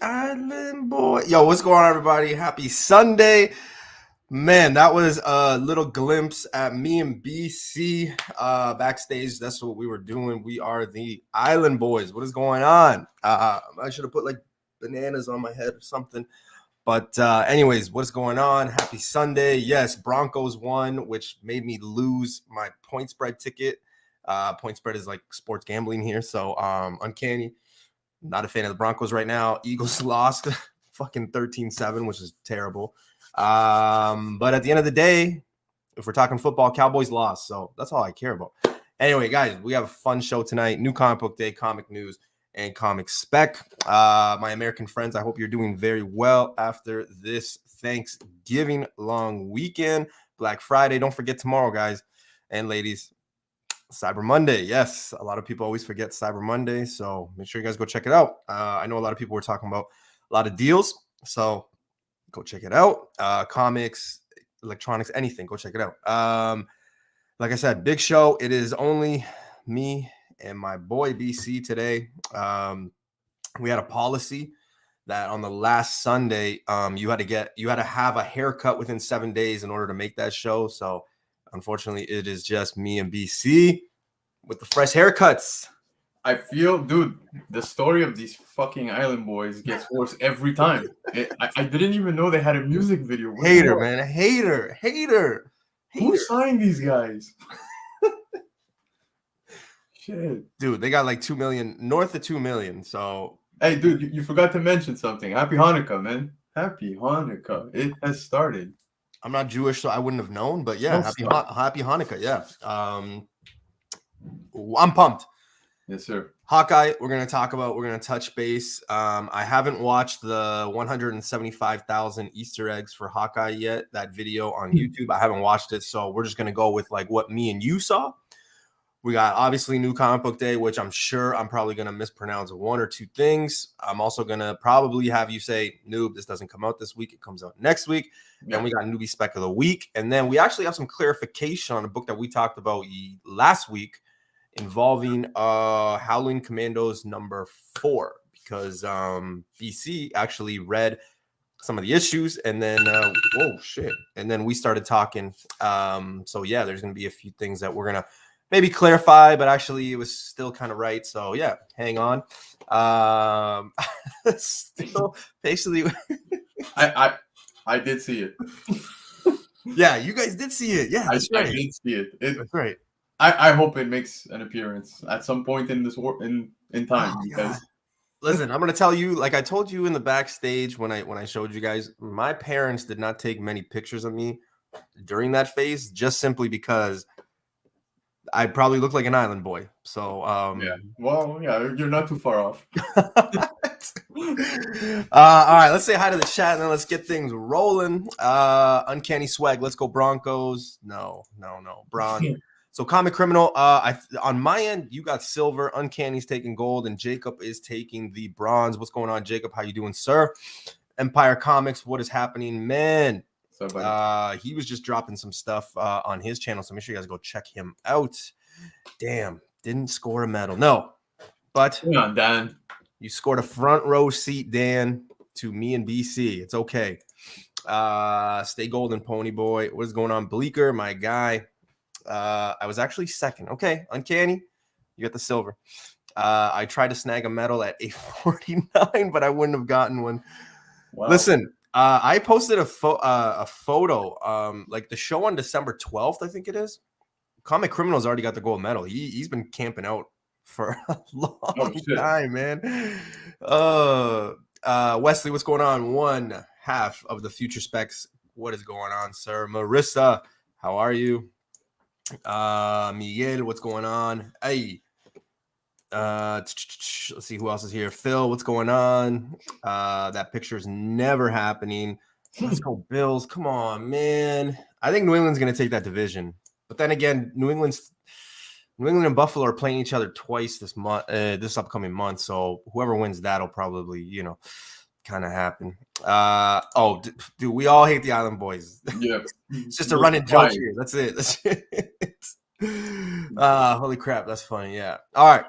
Island boy. Yo, what's going on, everybody? Happy Sunday. Man, that was a little glimpse at me and BC backstage. That's what we were doing. We are the Island Boys. What is going on? I should have put like bananas on my head or something. But anyways, what's going on? Happy Sunday. Yes, Broncos won, which made me lose my point spread ticket. Point spread is like sports gambling here. So uncanny. Not a fan of the Broncos right now. Eagles lost fucking 13-7, which is terrible. But at the end of the day, if we're talking football, Cowboys lost. So that's all I care about. Anyway, guys, we have a fun show tonight. New comic book day, comic news, and comic spec. My American friends, I hope you're doing very well after this Thanksgiving long weekend. Black Friday. Don't forget tomorrow, guys and ladies. Cyber Monday. Yes, a lot of people always forget Cyber Monday, so make sure you guys go check it out. I know a lot of people were talking about a lot of deals, so go check it out. Comics, electronics, anything, go check it out. Like I said, big show. It is only me and my boy BC today. We had a policy that on the last Sunday, you had to have a haircut within 7 days in order to make that show. So unfortunately, it is just me and BC with the fresh haircuts. I feel, dude, the story of these fucking Island Boys gets worse every time. I didn't even know they had a music video. Hater, man. Hater. Who signed these guys? Shit. Dude, they got like 2 million, north of 2 million. So, hey, dude, you forgot to mention something. Happy Hanukkah, man. Happy Hanukkah. It has started. I'm not Jewish, so I wouldn't have known, but yeah, happy Hanukkah. Yeah. I'm pumped. Yes, sir. Hawkeye, we're going to touch base. I haven't watched the 175,000 Easter eggs for Hawkeye yet, that video on YouTube. I haven't watched it, so we're just going to go with like what me and you saw. We got obviously new comic book day, which I'm sure I'm probably going to mispronounce one or two things. I'm also going to probably have you say, Noob, this doesn't come out this week. It comes out next week. Then we got Newbie spec of the week. And then we actually have some clarification on a book that we talked about last week involving Howling Commandos number 4, because BC actually read some of the issues and then and then we started talking. So yeah, there's going to be a few things that we're going to maybe clarify, but actually it was still kind of right. So yeah, hang on. Still basically I did see it. Yeah, you guys did see it. Yeah, I did see it. That's right. I hope it makes an appearance at some point in this in time. Because listen, I'm gonna tell you, like I told you in the backstage when I showed you guys, my parents did not take many pictures of me during that phase, just simply because I probably look like an island boy. So yeah. Well, yeah, you're not too far off. All right, let's say hi to the chat and then let's get things rolling. Uncanny swag, let's go Broncos. No, Bron. So comic criminal, on my end, you got silver. Uncanny's taking gold, and Jacob is taking the bronze. What's going on, Jacob? How you doing, sir? Empire Comics, what is happening, man? He was just dropping some stuff on his channel, so make sure you guys go check him out. Damn, didn't score a medal. No, but come on, Dan. You scored a front row seat, Dan, to me and BC. It's okay. Stay golden, pony boy. What is going on, Bleeker, my guy? I was actually second. Okay, Uncanny, you got the silver. I tried to snag a medal at 849, but I wouldn't have gotten one. Wow. Listen, I posted a photo, like the show on December 12th, I think it is. Comic Criminal's already got the gold medal. He's been camping out for a long time, man. Wesley, what's going on? One half of the future specs. What is going on, sir? Marissa, how are you? Miguel, what's going on? Hey, let's see who else is here. Phil, what's going on? That picture is never happening. Let's go Bills. Come on, man. I think New England's going to take that division. But then again, New England and Buffalo are playing each other twice this month, this upcoming month. So whoever wins that'll probably, kind of happen. Dude, we all hate the Island Boys. Yeah, it's just a running joke here. That's it. Holy crap, that's funny. Yeah. All right.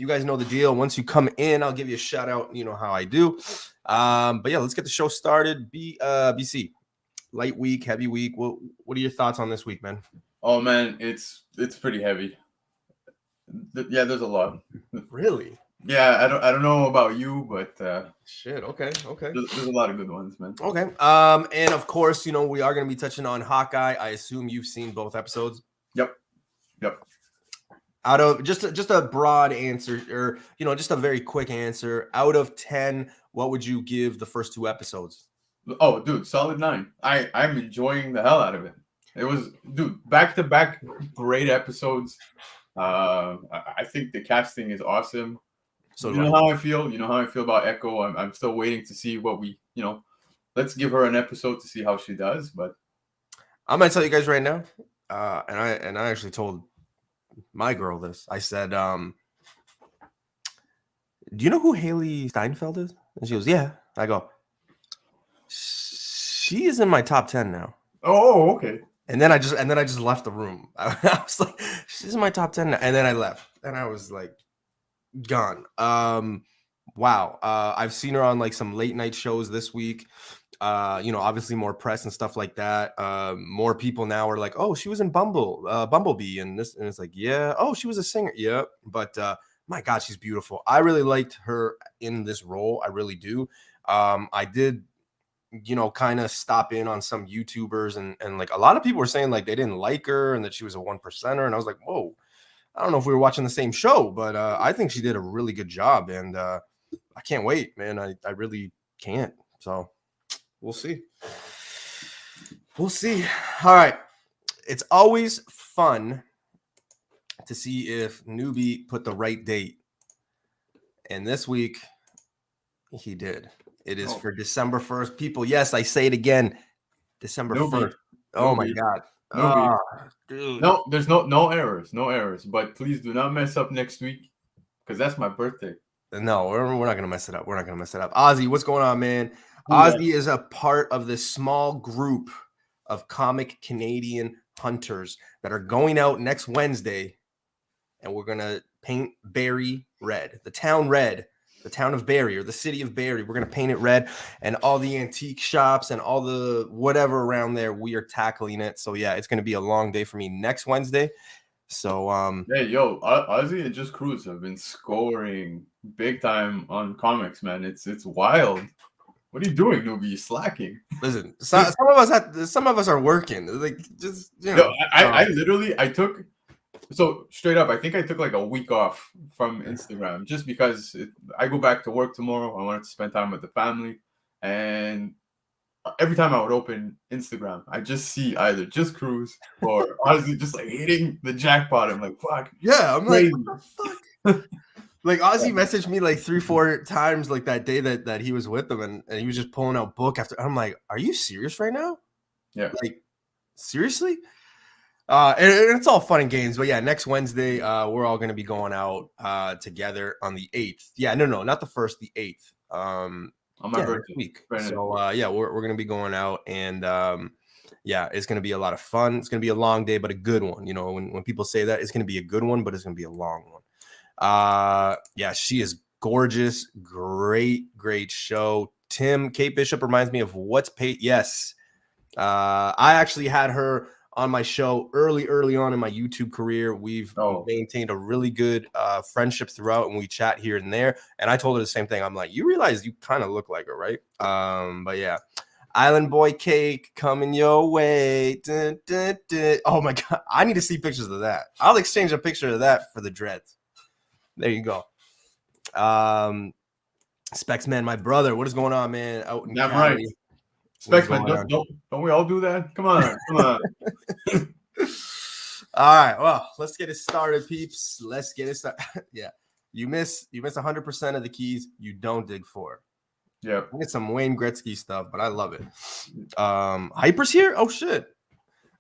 You guys know the deal. Once you come in, I'll give you a shout out. You know how I do. But yeah, let's get the show started. BC, light week, heavy week. What are your thoughts on this week, man? Oh man, it's pretty heavy. Yeah, there's a lot. Really? Yeah, I don't know about you, but shit. Okay. there's a lot of good ones, man. Okay. And of course, you know, we are going to be touching on Hawkeye. I assume you've seen both episodes. Yep. Out of just a broad answer, or you know, just a very quick answer. Out of 10, what would you give the first 2 episodes? Oh, dude, solid 9. I'm enjoying the hell out of it. It was, dude, back to back great episodes. I think the casting is awesome. So you know how I feel. You know how I feel about Echo. I'm still waiting to see what we, you know. Let's give her an episode to see how she does. But I'm gonna tell you guys right now, and I actually told my girl this. I said, "Do you know who Haley Steinfeld is?" And she goes, "Yeah." I go, "She is in my top 10 now." Oh, okay. And then I just left the room. I was like, "She's in my top 10 now," and then I left, and I was like, gone. Wow. I've seen her on like some late night shows this week. You know, obviously more press and stuff like that. More people now are like, oh, she was in Bumblebee, and this, and it's like, yeah. Oh, she was a singer, yeah. But my God, she's beautiful. I really liked her in this role. I really do. I did, you know, kind of stop in on some YouTubers, and like a lot of people were saying like they didn't like her and that she was a 1%er, and I was like, whoa. I don't know if we were watching the same show, but I think she did a really good job, and I can't wait, man. I really can't. So we'll see. We'll see. All right. It's always fun to see if Newbie put the right date. And this week, he did. It is for December 1st. People, yes, I say it again. December 1st. Oh, my God. Newbie. Dude. No, there's no errors. But please do not mess up next week, because that's my birthday. No, we're not gonna mess it up. We're not gonna mess it up. Ozzy, what's going on, man? Ozzy is a part of this small group of comic Canadian hunters that are going out next Wednesday, and we're gonna paint Barrie red, the town of Barrie, or the city of Barrie. We're gonna paint it red, and all the antique shops and all the whatever around there. We are tackling it. So yeah, it's gonna be a long day for me next Wednesday. So hey, yo, Ozzy and Just Cruz have been scoring big time on comics, man. It's wild. What are you doing, Newbie? You slacking? Listen, some of us are working. Like, just, you know. Yo, I literally took, so straight up, I think I took like a week off from Instagram just because I go back to work tomorrow. I wanted to spend time with the family, and every time I would open Instagram, I just see either Just Cruz or Ozzy just like hitting the jackpot. I'm like, fuck. Yeah, I'm like, what the fuck? Like, Ozzy messaged me like 3-4 times like that day that he was with them, and he was just pulling out book after. I'm like, are you serious right now? Yeah. Like, seriously? And it's all fun and games, but yeah, next Wednesday, we're all gonna be going out together on the 8th. Yeah, no, not the 1st, the 8th. On my birthday week. So yeah, we're gonna be going out, and yeah, it's gonna be a lot of fun. It's gonna be a long day, but a good one. You know, when people say that, it's gonna be a good one, but it's gonna be a long one. Yeah, she is gorgeous. Great show. Kate Bishop reminds me of What's Paid. Yes. I actually had her on my show early on in my YouTube career. We've maintained a really good friendship throughout, and we chat here and there. And I told her the same thing. I'm like, you realize you kind of look like her, right? But yeah, Island Boy Cake coming your way. Dun, dun, dun. Oh my God, I need to see pictures of that. I'll exchange a picture of that for the dreads. There you go. Specs man, my brother, what is going on, man? Out in Damn Cali. right. Specs man, don't we all do that? Come on. All right, well, let's get it started, peeps. Let's get it started. Yeah, you miss 100% of the keys you don't dig for. Yeah, I get some Wayne Gretzky stuff, but I love it. Hyper's here. Oh shit.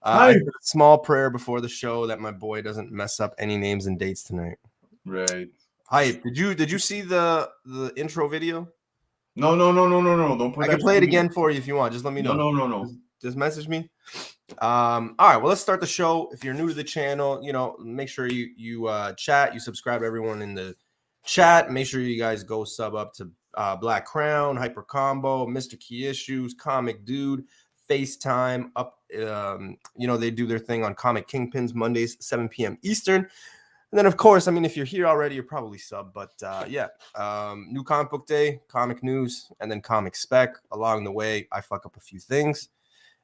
I did a small prayer before the show that my boy doesn't mess up any names and dates tonight. Right. Hype. Did you see the intro video? No. Don't put I can play it again for you if you want. Just let me know. No. Just message me. All right. Well, let's start the show. If you're new to the channel, you know, make sure you chat, you subscribe to everyone in the chat. Make sure you guys go sub up to Black Crown, Hyper Combo, Mr. Key Issues, Comic Dude, FaceTime. Up, they do their thing on Comic Kingpins Mondays, 7 p.m. Eastern. And then, of course, I mean, if you're here already, you're probably sub. But new comic book day, comic news, and then comic spec. Along the way, I fuck up a few things,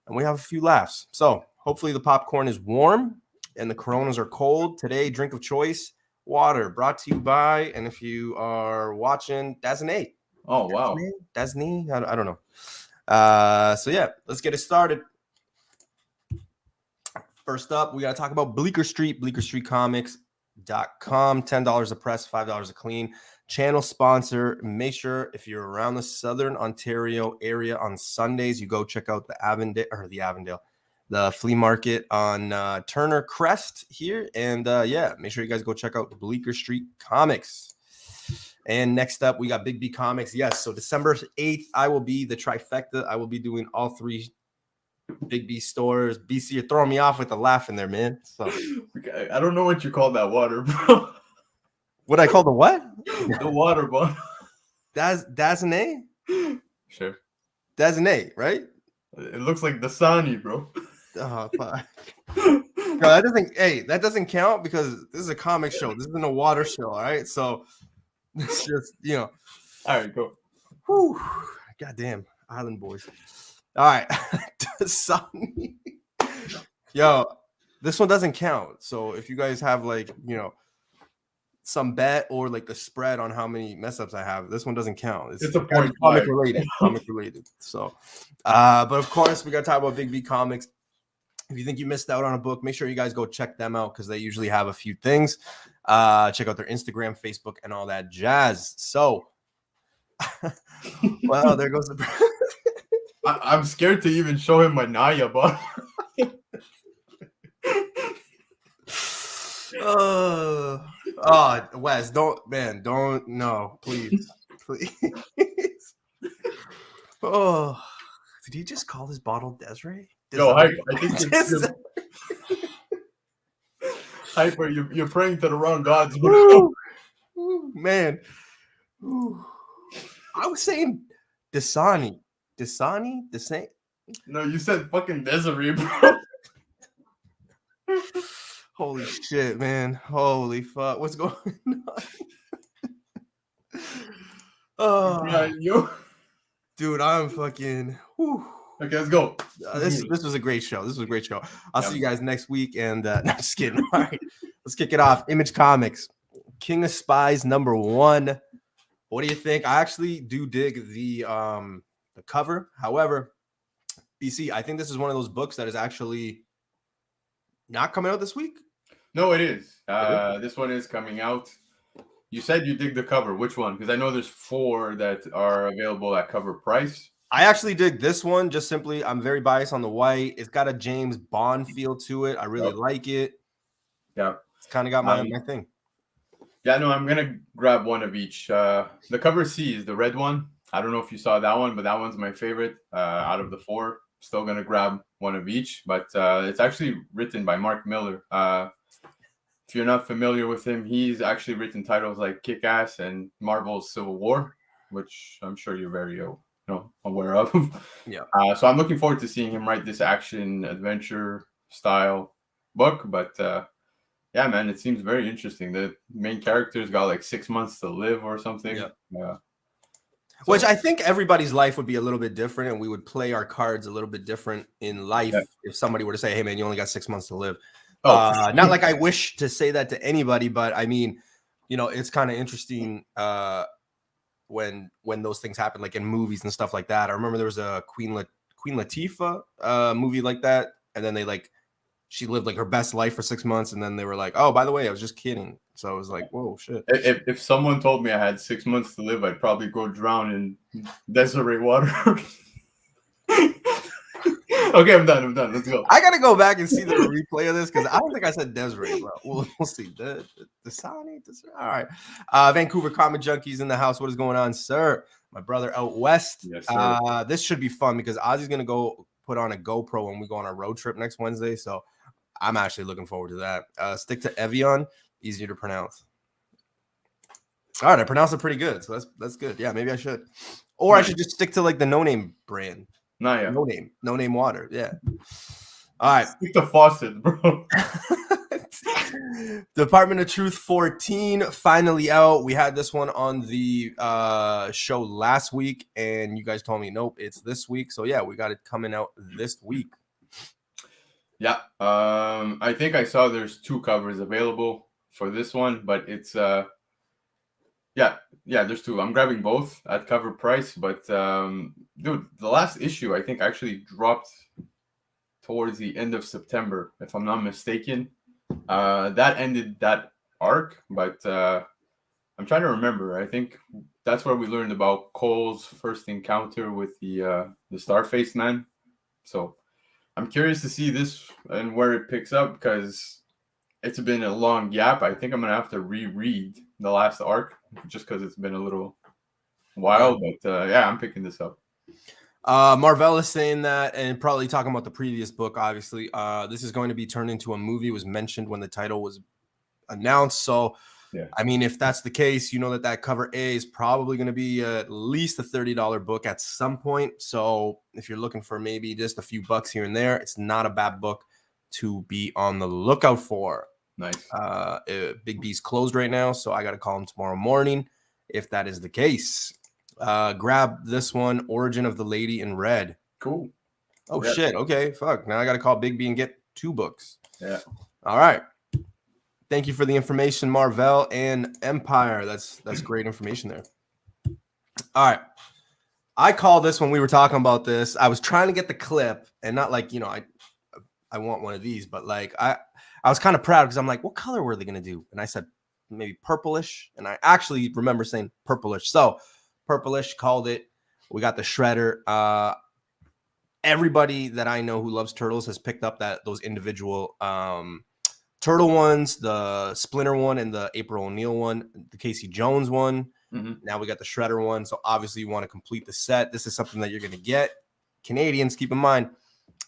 and we have a few laughs. So hopefully the popcorn is warm and the Coronas are cold. Today, drink of choice, water, brought to you by, and if you are watching, Daznate. Oh, wow. Daznate? I don't know. So yeah, let's get it started. First up, we got to talk about Bleecker Street Comics.com. $10 a press, $5 a clean. Channel sponsor. Make sure if you're around the Southern Ontario area on Sundays, you go check out the flea market on Turner Crest here. And make sure you guys go check out Bleecker Street Comics. And next up, we got Big B Comics. Yes, so December 8th, I will be the trifecta. I will be doing all three Big B stores. BC, you're throwing me off with the laugh in there, man. So I don't know what you call that water, bro. What I call the what? The water bottle. Daznate? Sure. Daznate, right? It looks like Dasani, bro. Oh, fuck. No, that doesn't count because this is a comic show. This isn't a water show, all right? So it's just, All right, go. Whew. Goddamn, Island Boys. All right. Dasani. Yo, this one doesn't count. So if you guys have some bet or the spread on how many mess ups I have, this one doesn't count. It's a point comic related. So, but of course we got to talk about Big B Comics. If you think you missed out on a book, make sure you guys go check them out because they usually have a few things. Check out their Instagram, Facebook, and all that jazz. So, well, there goes the. I'm scared to even show him my Naya bottle. Wes, don't, no, please. Oh, did he just call his bottle Desiree? Yo, I think it's Hyper, you're praying to the wrong gods, bro. Ooh, man. Ooh. I was saying Dasani. No, you said fucking Desiree, bro. Holy shit, man. Holy fuck. What's going on? Yo. Dude, I'm fucking. Whew. Okay, let's go. This was a great show. I'll see you guys next week. And no, just kidding. All right, let's kick it off. Image Comics, King of Spies #1. What do you think? I actually do dig the cover. However, BC, I think this is one of those books that is actually not coming out this week. No, it is. This one is coming out. You said you dig the cover. Which one? Because I know there's 4 that are available at cover price. I actually dig this one. Just simply, I'm very biased on the white. It's got a James Bond feel to it. I really like it. Yeah. It's kind of got my thing. Yeah, no, I'm going to grab one of each. The cover C is the red one. I don't know if you saw that one, but that one's my favorite out of the 4. Still going to grab one of each, but it's actually written by Mark Miller. If you're not familiar with him, he's actually written titles like Kick-Ass and Marvel's Civil War, which I'm sure you're very aware of. Yeah. So I'm looking forward to seeing him write this action adventure style book. But yeah, man, it seems very interesting. The main character's got 6 months to live or something. Yeah. Which I think everybody's life would be a little bit different, and we would play our cards a little bit different in life if somebody were to say, "Hey, man, you only got 6 months to live." Not like I wish to say that to anybody, but I mean, it's kind of interesting when those things happen, like in movies and stuff like that. I remember there was a Queen Latifah movie like that, and then she lived her best life for 6 months, and then they were like, "Oh, by the way, I was just kidding." So I was like, "Whoa, shit!" If someone told me I had 6 months to live, I'd probably go drown in Desiree water. Okay, I'm done. Let's go. I gotta go back and see the replay of this because I don't think I said Desiree, bro. We'll see. Dasani. All right. Vancouver Comic Junkies in the house. What is going on, sir? My brother out west. Yes, sir. This should be fun because Ozzy's gonna go put on a GoPro when we go on our road trip next Wednesday. So I'm actually looking forward to that. Stick to Evian, easier to pronounce. All right, I pronounced it pretty good, so that's good. Yeah, maybe I should, or I Nice. should just stick to like the no name brand. Not yet. No name water. Yeah. All right. Stick the faucet, bro. Department of Truth 14 finally out. We had this one on the show last week, and you guys told me nope, it's this week. So yeah, we got it coming out this week. Yeah. I think I saw there's 2 covers available for this one, but it's yeah, there's 2. I'm grabbing both at cover price, but dude, the last issue I think actually dropped towards the end of September, if I'm not mistaken. That ended that arc, but I'm trying to remember. I think that's where we learned about Cole's first encounter with the Starface Man. So I'm curious to see this and where it picks up, because it's been a long gap. I think I'm gonna have to reread the last arc just because it's been a little while. But yeah, I'm picking this up. Marvel is saying that, and probably talking about the previous book. Obviously, this is going to be turned into a movie. It was mentioned when the title was announced. So, Yeah. I mean, if that's the case, you know that cover A is probably going to be at least a $30 book at some point. So, if you're looking for maybe just a few bucks here and there, it's not a bad book to be on the lookout for. Nice. Big B's closed right now, so I got to call him tomorrow morning if that is the case. Grab this one, Origin of the Lady in Red. Cool. Oh, yeah. Shit. Okay, fuck. Now I got to call Big B and get 2 books. Yeah. All right. Thank you for the information, Marvel and Empire. That's great information there. All right. I called this when we were talking about this. I was trying to get the clip, and not like, you know, I want one of these, but like I was kind of proud because I'm like, what color were they going to do? And I said maybe purplish, and I actually remember saying purplish. So purplish, called it. We got the shredder. Everybody that I know who loves turtles has picked up those individual turtle ones, the Splinter one and the April O'Neil one, the Casey Jones one. Mm-hmm. Now we got the shredder one. So obviously you want to complete the set. This is something that you're going to get. Canadians, keep in mind,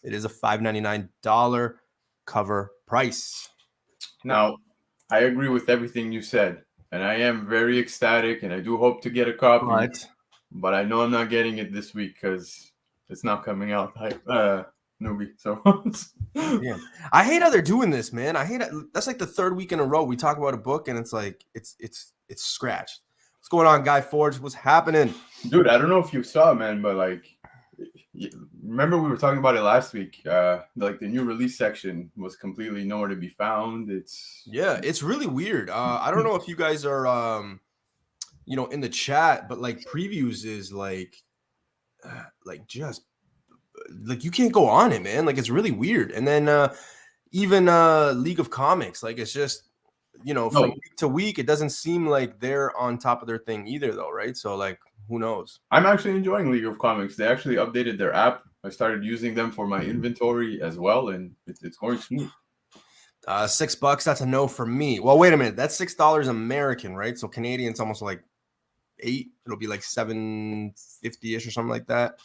it is a $5.99 cover price. Now, I agree with everything you said, and I am very ecstatic, and I do hope to get a copy. But I know I'm not getting it this week because it's not coming out. Newbie. So yeah, I hate how they're doing this, man. I hate it. That's like the 3rd week in a row we talk about a book, and it's like it's scratched. What's going on, Guy Forge? What's happening, dude? I don't know if you saw, man, but like, remember we were talking about it last week. Like the new release section was completely nowhere to be found. It's really weird. I don't know if you guys are you know, in the chat, but like previews is like just like you can't go on it, man. Like it's really weird. And then even League of Comics, like it's just, you know, from week to week, it doesn't seem like they're on top of their thing either, though, right? So like, who knows? I'm actually enjoying League of Comics. They actually updated their app. I started using them for my inventory as well, and it's going smooth. $6, that's a no for me. Well, wait a minute, that's $6 American, right? So Canadian's almost like $8. It'll be like $7.50-ish or something like that.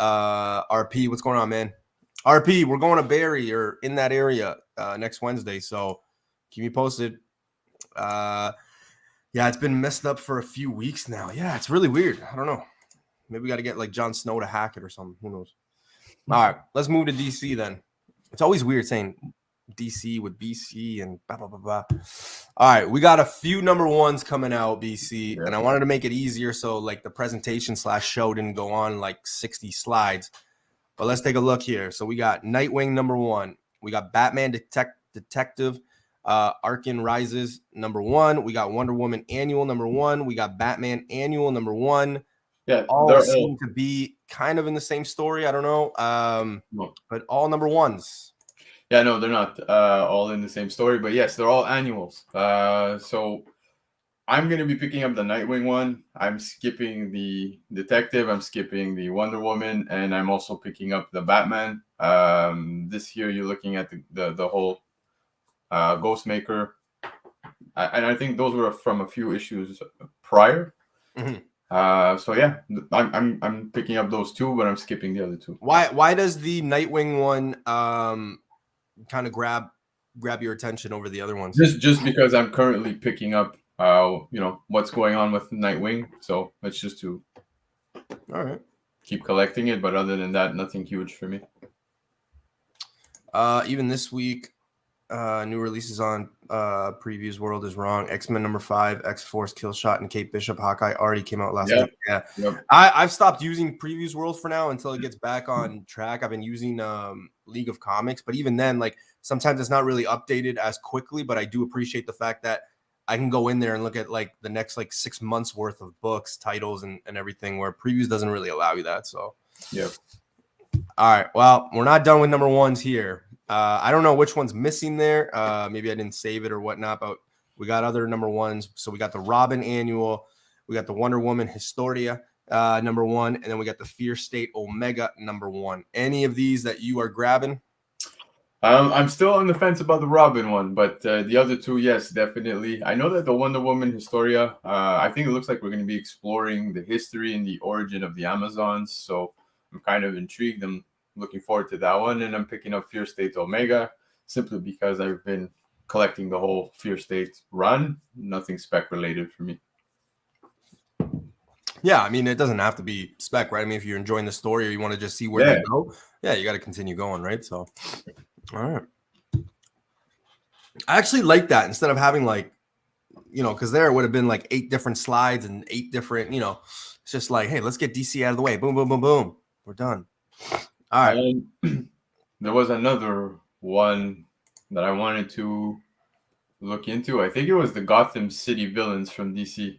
RP, what's going on, man? RP, we're going to Barrie or in that area next Wednesday, so keep me posted. Yeah, it's been messed up for a few weeks now. Yeah, it's really weird. I don't know. Maybe we got to get like Jon Snow to hack it or something. Who knows? All right, let's move to DC then. It's always weird saying DC with BC and blah, blah, blah, blah. All right, we got a few number ones coming out, BC, and I wanted to make it easier so like the presentation / show didn't go on like 60 slides. But let's take a look here. So we got Nightwing number 1. We got Batman Detective Arkham Rises number 1. We got Wonder Woman Annual number 1. We got Batman Annual number 1. Yeah, all seem to be kind of in the same story. I don't know, but all number 1s. Yeah, no, they're not all in the same story, but yes, they're all annuals. So I'm going to be picking up the Nightwing one. I'm skipping the Detective. I'm skipping the Wonder Woman, and I'm also picking up the Batman. This year, you're looking at the whole Ghostmaker, and I think those were from a few issues prior. Mm-hmm. So yeah, I'm picking up those 2, but I'm skipping the other 2. Why does the Nightwing one kind of grab your attention over the other ones? Just because I'm currently picking up what's going on with Nightwing. So it's just to All right. keep collecting it. But other than that, nothing huge for me. Even this week, new releases on Previews World is Wrong. X-Men #5, X-Force, Killshot, and Kate Bishop. Hawkeye already came out last week. Yeah. Yep. I've stopped using Previews World for now until it gets back on track. I've been using League of Comics, but even then, like sometimes it's not really updated as quickly, but I do appreciate the fact that I can go in there and look at like the next like 6 months worth of books, titles, and everything, where Previews doesn't really allow you that. So yeah. All right. Well, we're not done with number ones here. I don't know which one's missing there. Maybe I didn't save it or whatnot, but we got other number ones. So we got the Robin Annual, we got the Wonder Woman Historia #1, and then we got the Fear State Omega #1. Any of these that you are grabbing? I'm still on the fence about the Robin one, but the other two, yes, definitely. I know that the Wonder Woman Historia, I think it looks like we're going to be exploring the history and the origin of the Amazons. So I'm kind of intrigued. I'm looking forward to that one. And I'm picking up Fear State Omega simply because I've been collecting the whole Fear State run. Nothing spec related for me. Yeah, I mean, it doesn't have to be spec, right? I mean, if you're enjoying the story or you want to just see where they go, yeah, you got to continue going, right? So, all right. I actually like that instead of having like, because there would have been like 8 different slides and 8 different, it's just like, hey, let's get DC out of the way. Boom, boom, boom, boom. We're done. All right. There was another one that I wanted to look into. I think it was the Gotham City villains from DC.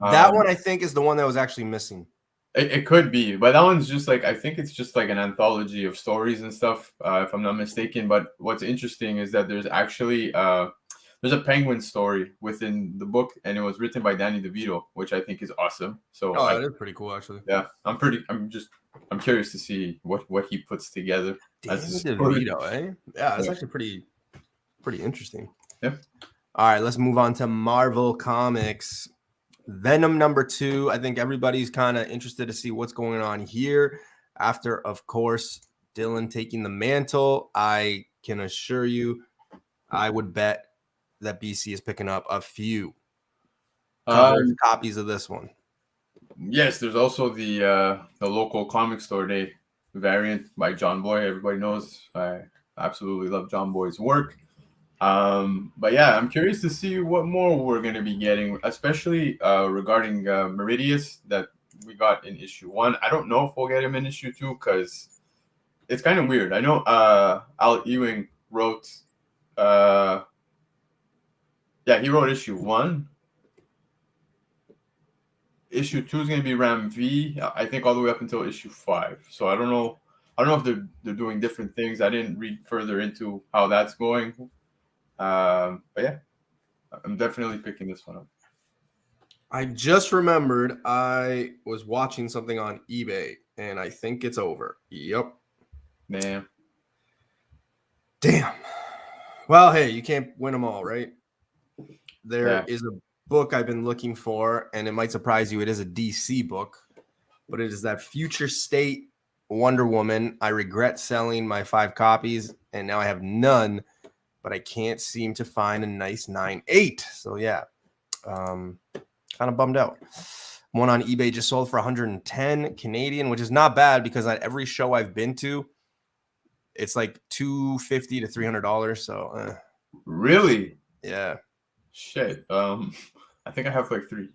That one, I think, is the one that was actually missing. It could be, but that one's just like, I think it's just like an anthology of stories and stuff, if I'm not mistaken. But what's interesting is that there's actually there's a Penguin story within the book, and it was written by Danny DeVito, which I think is awesome. So that is pretty cool, actually. Yeah, I'm curious to see what he puts together. Danny DeVito, eh? Yeah, that's actually pretty interesting. Yeah. All right, let's move on to Marvel Comics. Venom #2. I think everybody's kind of interested to see what's going on here after, of course, Dylan taking the mantle. I can assure you, I would bet that BC is picking up a few copies of this one. Yes, there's also the local comic store day variant by John Boy. Everybody knows I absolutely love John Boy's work. But yeah, I'm curious to see what more we're going to be getting, especially regarding Meridius that we got in issue 1. I don't know if we'll get him in issue 2 because it's kind of weird. I know Al Ewing wrote, he wrote issue 1. Issue 2 is going to be Ram V, I think, all the way up until issue 5. So I don't know if they're doing different things. I didn't read further into how that's going. But yeah, I'm definitely picking this one up. I just remembered I was watching something on eBay, and I think it's over. Yep. Damn. Well, hey, you can't win them all, right? There is a book I've been looking for, and it might surprise you. It is a DC book, but it is that Future State Wonder Woman. I regret selling my 5 copies, and now I have none, but I can't seem to find a nice 9.8. So yeah, kind of bummed out. One on eBay just sold for 110 Canadian, which is not bad because at every show I've been to, it's like $250 to $300. So really, yeah, shit. I think I have like 3.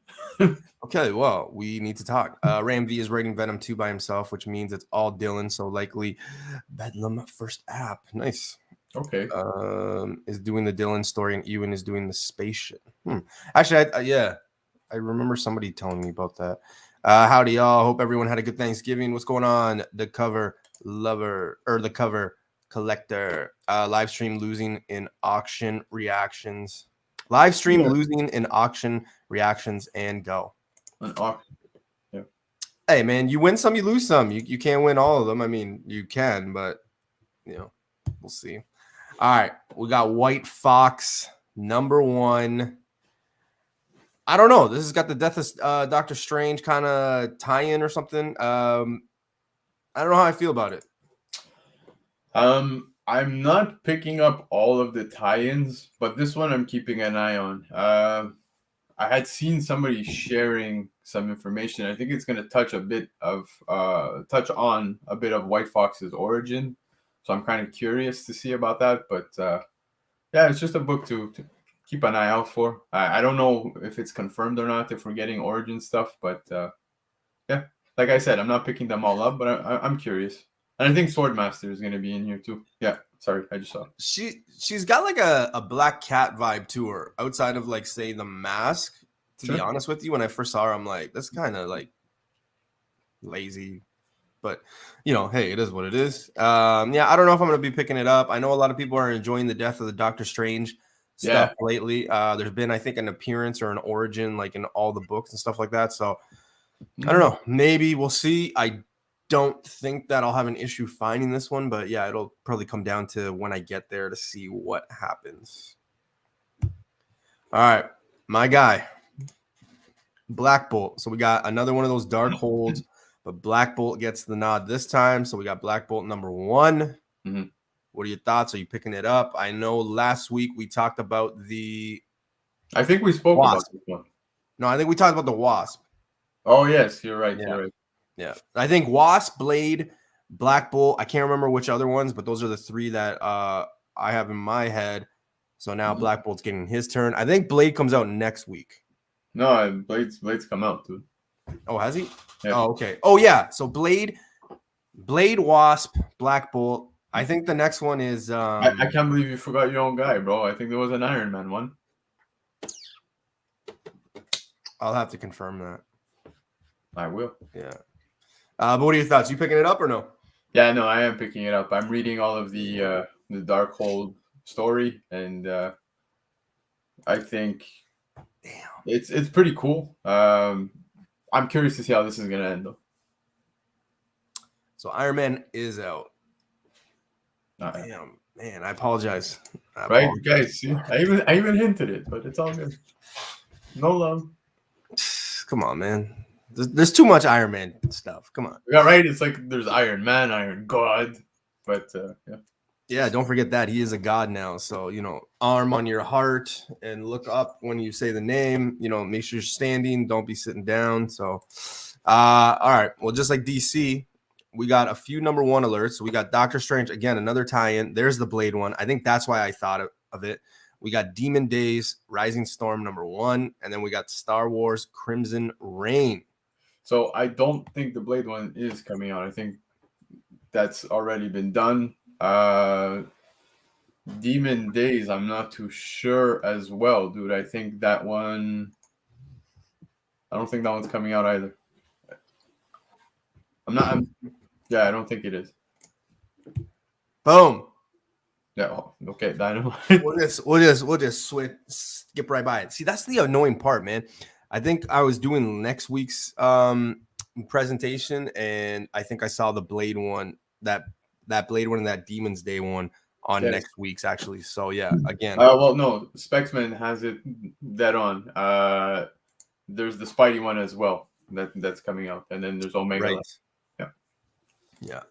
Okay, well, we need to talk. Ram V is writing Venom 2 by himself, which means it's all Dylan, so likely Bedlam first app. Nice. Okay. Is doing the Dylan story, and Ewan is doing the space shit. Actually, I remember somebody telling me about that. Howdy, y'all. Hope everyone had a good Thanksgiving. What's going on? The cover lover, or the cover collector. Live stream losing in auction reactions. Live stream losing in auction reactions and go. An auction. Yeah. Hey, man, you win some, you lose some. You can't win all of them. I mean, you can, but, we'll see. All right. We got White Fox #1. I don't know. This has got the Death of Doctor Strange kind of tie-in or something. I don't know how I feel about it. I'm not picking up all of the tie-ins, but this one I'm keeping an eye on. I had seen somebody sharing some information. I think it's going to touch on a bit of White Fox's origin. So I'm kind of curious to see about that. But yeah, it's just a book to keep an eye out for. I don't know if it's confirmed or not, if we're getting origin stuff. But yeah, like I said, I'm not picking them all up, but I'm curious. And I think Swordmaster is going to be in here too. Yeah, sorry, I just saw it. She's got like a Black Cat vibe to her, outside of like, say, the mask. To be honest with you, when I first saw her, I'm like, that's kind of like lazy. But hey, it is what it is. Yeah, I don't know if I'm gonna be picking it up. I know a lot of people are enjoying the death of the Doctor Strange stuff lately. There's been, I think, an appearance or an origin like in all the books and stuff like that. So I don't know. Maybe we'll see. I don't think that I'll have an issue finding this one, but yeah, it'll probably come down to when I get there to see what happens. All right, my guy, Black Bolt. So we got another one of those dark holds, but Black Bolt gets the nod this time. So we got Black Bolt number 1. Mm-hmm. What are your thoughts? Are you picking it up? I know last week we talked about the. I think we spoke about this one. No, I think we talked about the Wasp. Oh yes, you're right. Yeah. You're right. Yeah, I think Wasp, Blade, Black Bolt. I can't remember which other ones, but those are the 3 that I have in my head. So now Black Bolt's getting his turn. I think Blade comes out next week. No, Blade's come out, dude. Oh, has he? Yeah. Oh, okay. Oh, yeah. So Blade, Wasp, Black Bolt. I think the next one is. I can't believe you forgot your own guy, bro. I think there was an Iron Man one. I'll have to confirm that. I will. Yeah. But what are your thoughts? You picking it up or no? Yeah, no, I am picking it up. I'm reading all of the Darkhold story, and I think it's pretty cool. I'm curious to see how this is gonna end, though. So Iron Man is out. Damn, man, I apologize. Right, guys. See, I even hinted it, but it's all good. No love. Come on, man. There's too much Iron Man stuff. Come on. Yeah, right. It's like there's Iron Man, Iron God, but yeah. Yeah, don't forget that he is a god now. So arm on your heart and look up when you say the name. Make sure you're standing. Don't be sitting down. So, all right. Well, just like DC, we got a few number 1 alerts. So we got Doctor Strange again, another tie-in. There's the Blade one. I think that's why I thought of it. We got Demon Days, Rising Storm number 1, and then we got Star Wars Crimson Reign. So I don't think the Blade one is coming out. I think that's already been done. Demon Days, I'm not too sure as well, dude. I don't think that one's coming out either. I don't think it is. Boom. Yeah. Okay. Dynamite. We'll just skip right by it. See, that's the annoying part, man. I think I was doing next week's presentation, and I think I saw the Blade one, that Blade one, and that Demon's Day one on next week's actually. So yeah, again. Well, no, Specsman has it dead on. There's the Spidey one as well that's coming out, and then there's Omega. Right. Yeah.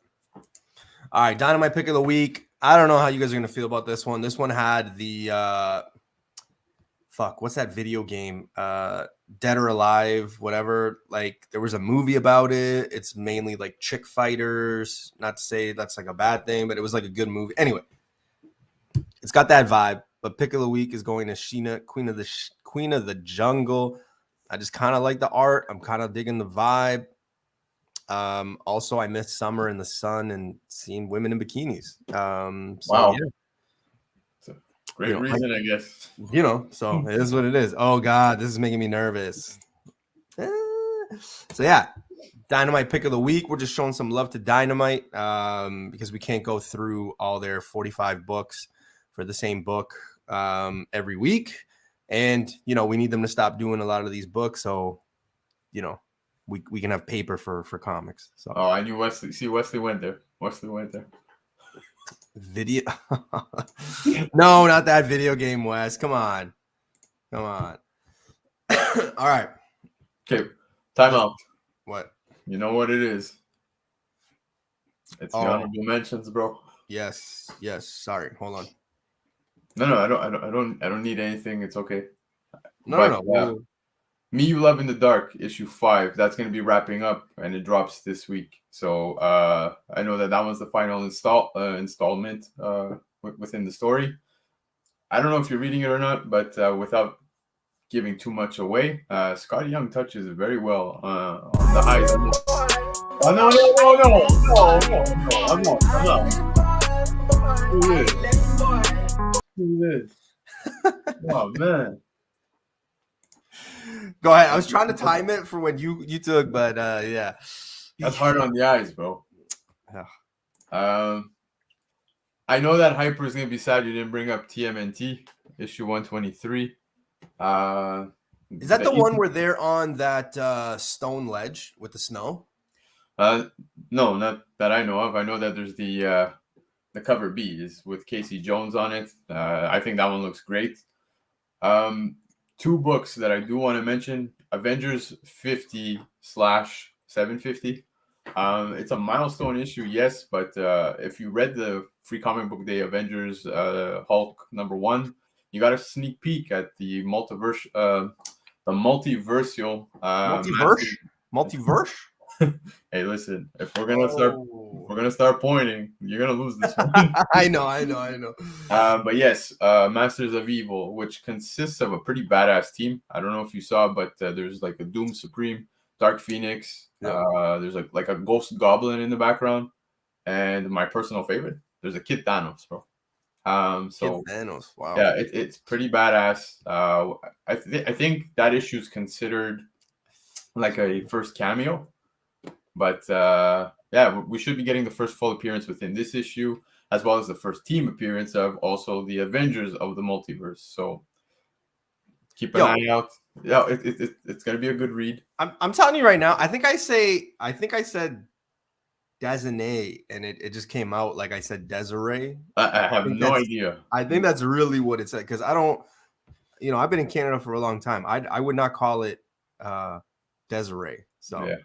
All right, Dynamite pick of the week. I don't know how you guys are gonna feel about this one. This one had the what's that video game? Dead or Alive, whatever. Like there was a movie about it. It's mainly like chick fighters. Not to say that's like a bad thing, but it was like a good movie. Anyway, it's got that vibe. But pick of the week is going to Sheena, Queen of the Jungle. I just kind of like the art. I'm kind of digging the vibe. Also, I miss summer in the sun and seeing women in bikinis. Wow. Yeah. Great reason, I guess. So it is what it is. Oh, God, this is making me nervous. So, yeah, Dynamite pick of the week. We're just showing some love to Dynamite because we can't go through all their 45 books for the same book every week. And, we need them to stop doing a lot of these books. So, we can have paper for comics. So. Oh, I knew Wesley. See, Wesley went there. Video no, not that video game, Wes. Come on. All right, okay, time out. What? You know what it is? It's the honorable mentions, bro. Yes, sorry, hold on. No, I don't need anything. It's okay. No. Me You Love in the Dark, issue 5. That's going to be wrapping up, and it drops this week. So I know that was the final installment within the story. I don't know if you're reading it or not, but without giving too much away, Scotty Young touches it very well on the highs. Oh, no, I'm not. Who is? Oh, man. Go ahead. I was trying to time it for when you took, but yeah. That's hard on the eyes, bro. I know that Hyper is going to be sad you didn't bring up TMNT, issue 123. Is that the one where they're on that stone ledge with the snow? No, not that I know of. I know that there's the cover B is with Casey Jones on it. I think that one looks great. Two books that I do want to mention: Avengers 50/750. It's a milestone issue, yes, but if you read the Free Comic Book Day Avengers Hulk #1, you got a sneak peek at the multiversial. Multiverse. Hey, listen, if we're gonna start pointing, you're gonna lose this one. I know. But yes, Masters of Evil, which consists of a pretty badass team. I don't know if you saw, but there's like a Doom Supreme, Dark Phoenix. Yeah. There's like a Ghost Goblin in the background, and my personal favorite, there's a Kid Thanos, bro. So Kid Thanos, wow. Yeah, it's pretty badass. I think that issue is considered like a first cameo, but yeah, we should be getting the first full appearance within this issue, as well as the first team appearance of also the Avengers of the Multiverse. So keep an eye out. Yeah, it's gonna be a good read. I'm telling you right now. I think I said Desiree, and it just came out like I said Desiree. I have no idea. I think that's really what it said, because I don't. I've been in Canada for a long time. I would not call it Desiree. So yeah.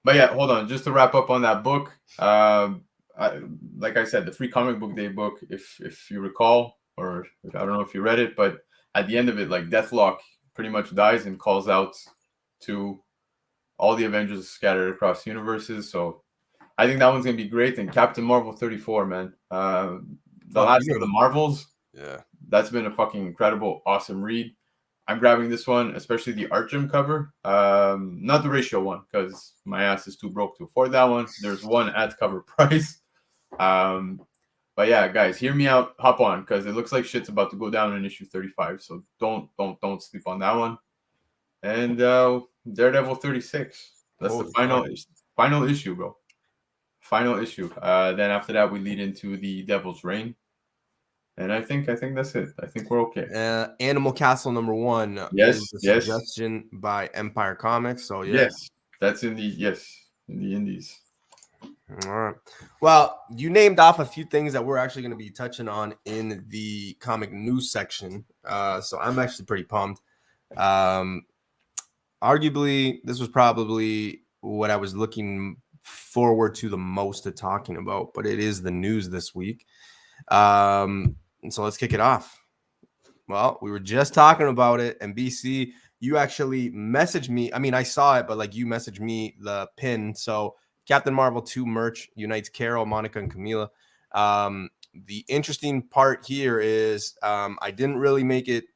But yeah, hold on. Just to wrap up on that book, like I said, the Free Comic Book Day book, if you recall, or I don't know if you read it, but at the end of it, like Deathlock pretty much dies and calls out to all the Avengers scattered across universes. So I think that one's gonna be great. And Captain Marvel 34, man, the last of the Marvels. Yeah, that's been a fucking incredible, awesome read. I'm grabbing this one, especially the Archim cover, not the ratio one, because my ass is too broke to afford that one. There's one at cover price. But yeah, guys, hear me out. Hop on, because it looks like shit's about to go down in issue 35. So don't sleep on that one. And Daredevil 36. That's the final issue, bro. Final issue. Then after that, we lead into the Devil's Reign. And I think that's it. I think we're okay. Animal Castle #1 is a suggestion by Empire Comics. So yeah. Yes, that's in the indies. All right. Well, you named off a few things that we're actually going to be touching on in the comic news section. So I'm actually pretty pumped. Arguably, this was probably what I was looking forward to the most to talking about, but it is the news this week. And so let's kick it off. Well, we were just talking about it, and BC, you actually messaged me. I mean, I saw it, but like you messaged me the pin. So Captain Marvel 2 merch unites Carol, Monica, and Camila. The interesting part here is I didn't really make it.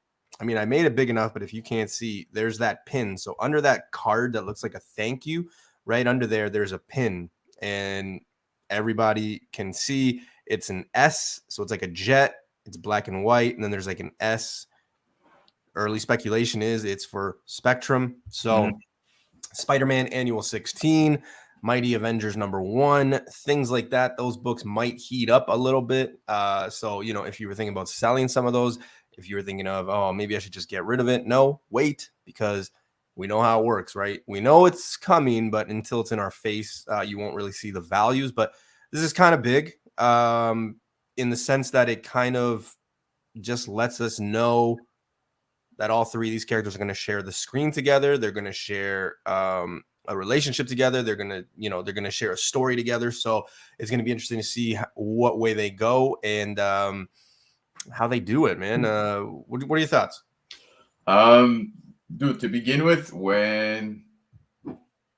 I mean, I made it big enough, but if you can't see, there's that pin. So under that card that looks like a thank you, right under there's a pin, and everybody can see it's an S. So it's like a jet. It's black and white, and then there's like an S. Early speculation is it's for Spectrum. So Spider-Man Annual 16, Mighty Avengers #1, things like that. Those books might heat up a little bit. So, if you were thinking about selling some of those, if you were thinking of, oh, maybe I should just get rid of it. No, wait, because we know how it works, right? We know it's coming, but until it's in our face, you won't really see the values. But this is kind of big. In the sense that it kind of just lets us know that all three of these characters are going to share the screen together. They're going to share a relationship together. They're going to share a story together. So it's going to be interesting to see what way they go and how they do it, man. What are your thoughts? Dude, to begin with, when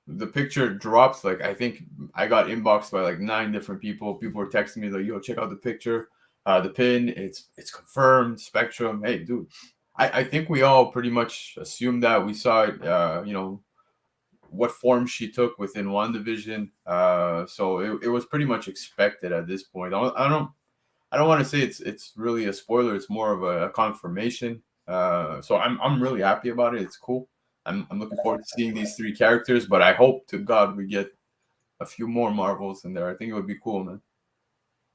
the picture drops, like I think I got inboxed by like 9 different people. People were texting me like, "Yo, check out the picture, the pin. It's confirmed. Spectrum. Hey, dude, I think we all pretty much assumed that. We saw it. What form she took within WandaVision. So it was pretty much expected at this point. I don't want to say it's really a spoiler. It's more of a confirmation. So I'm really happy about it. It's cool. I'm looking forward to seeing these 3 characters, but I hope to God we get a few more Marvels in there. I think it would be cool, man.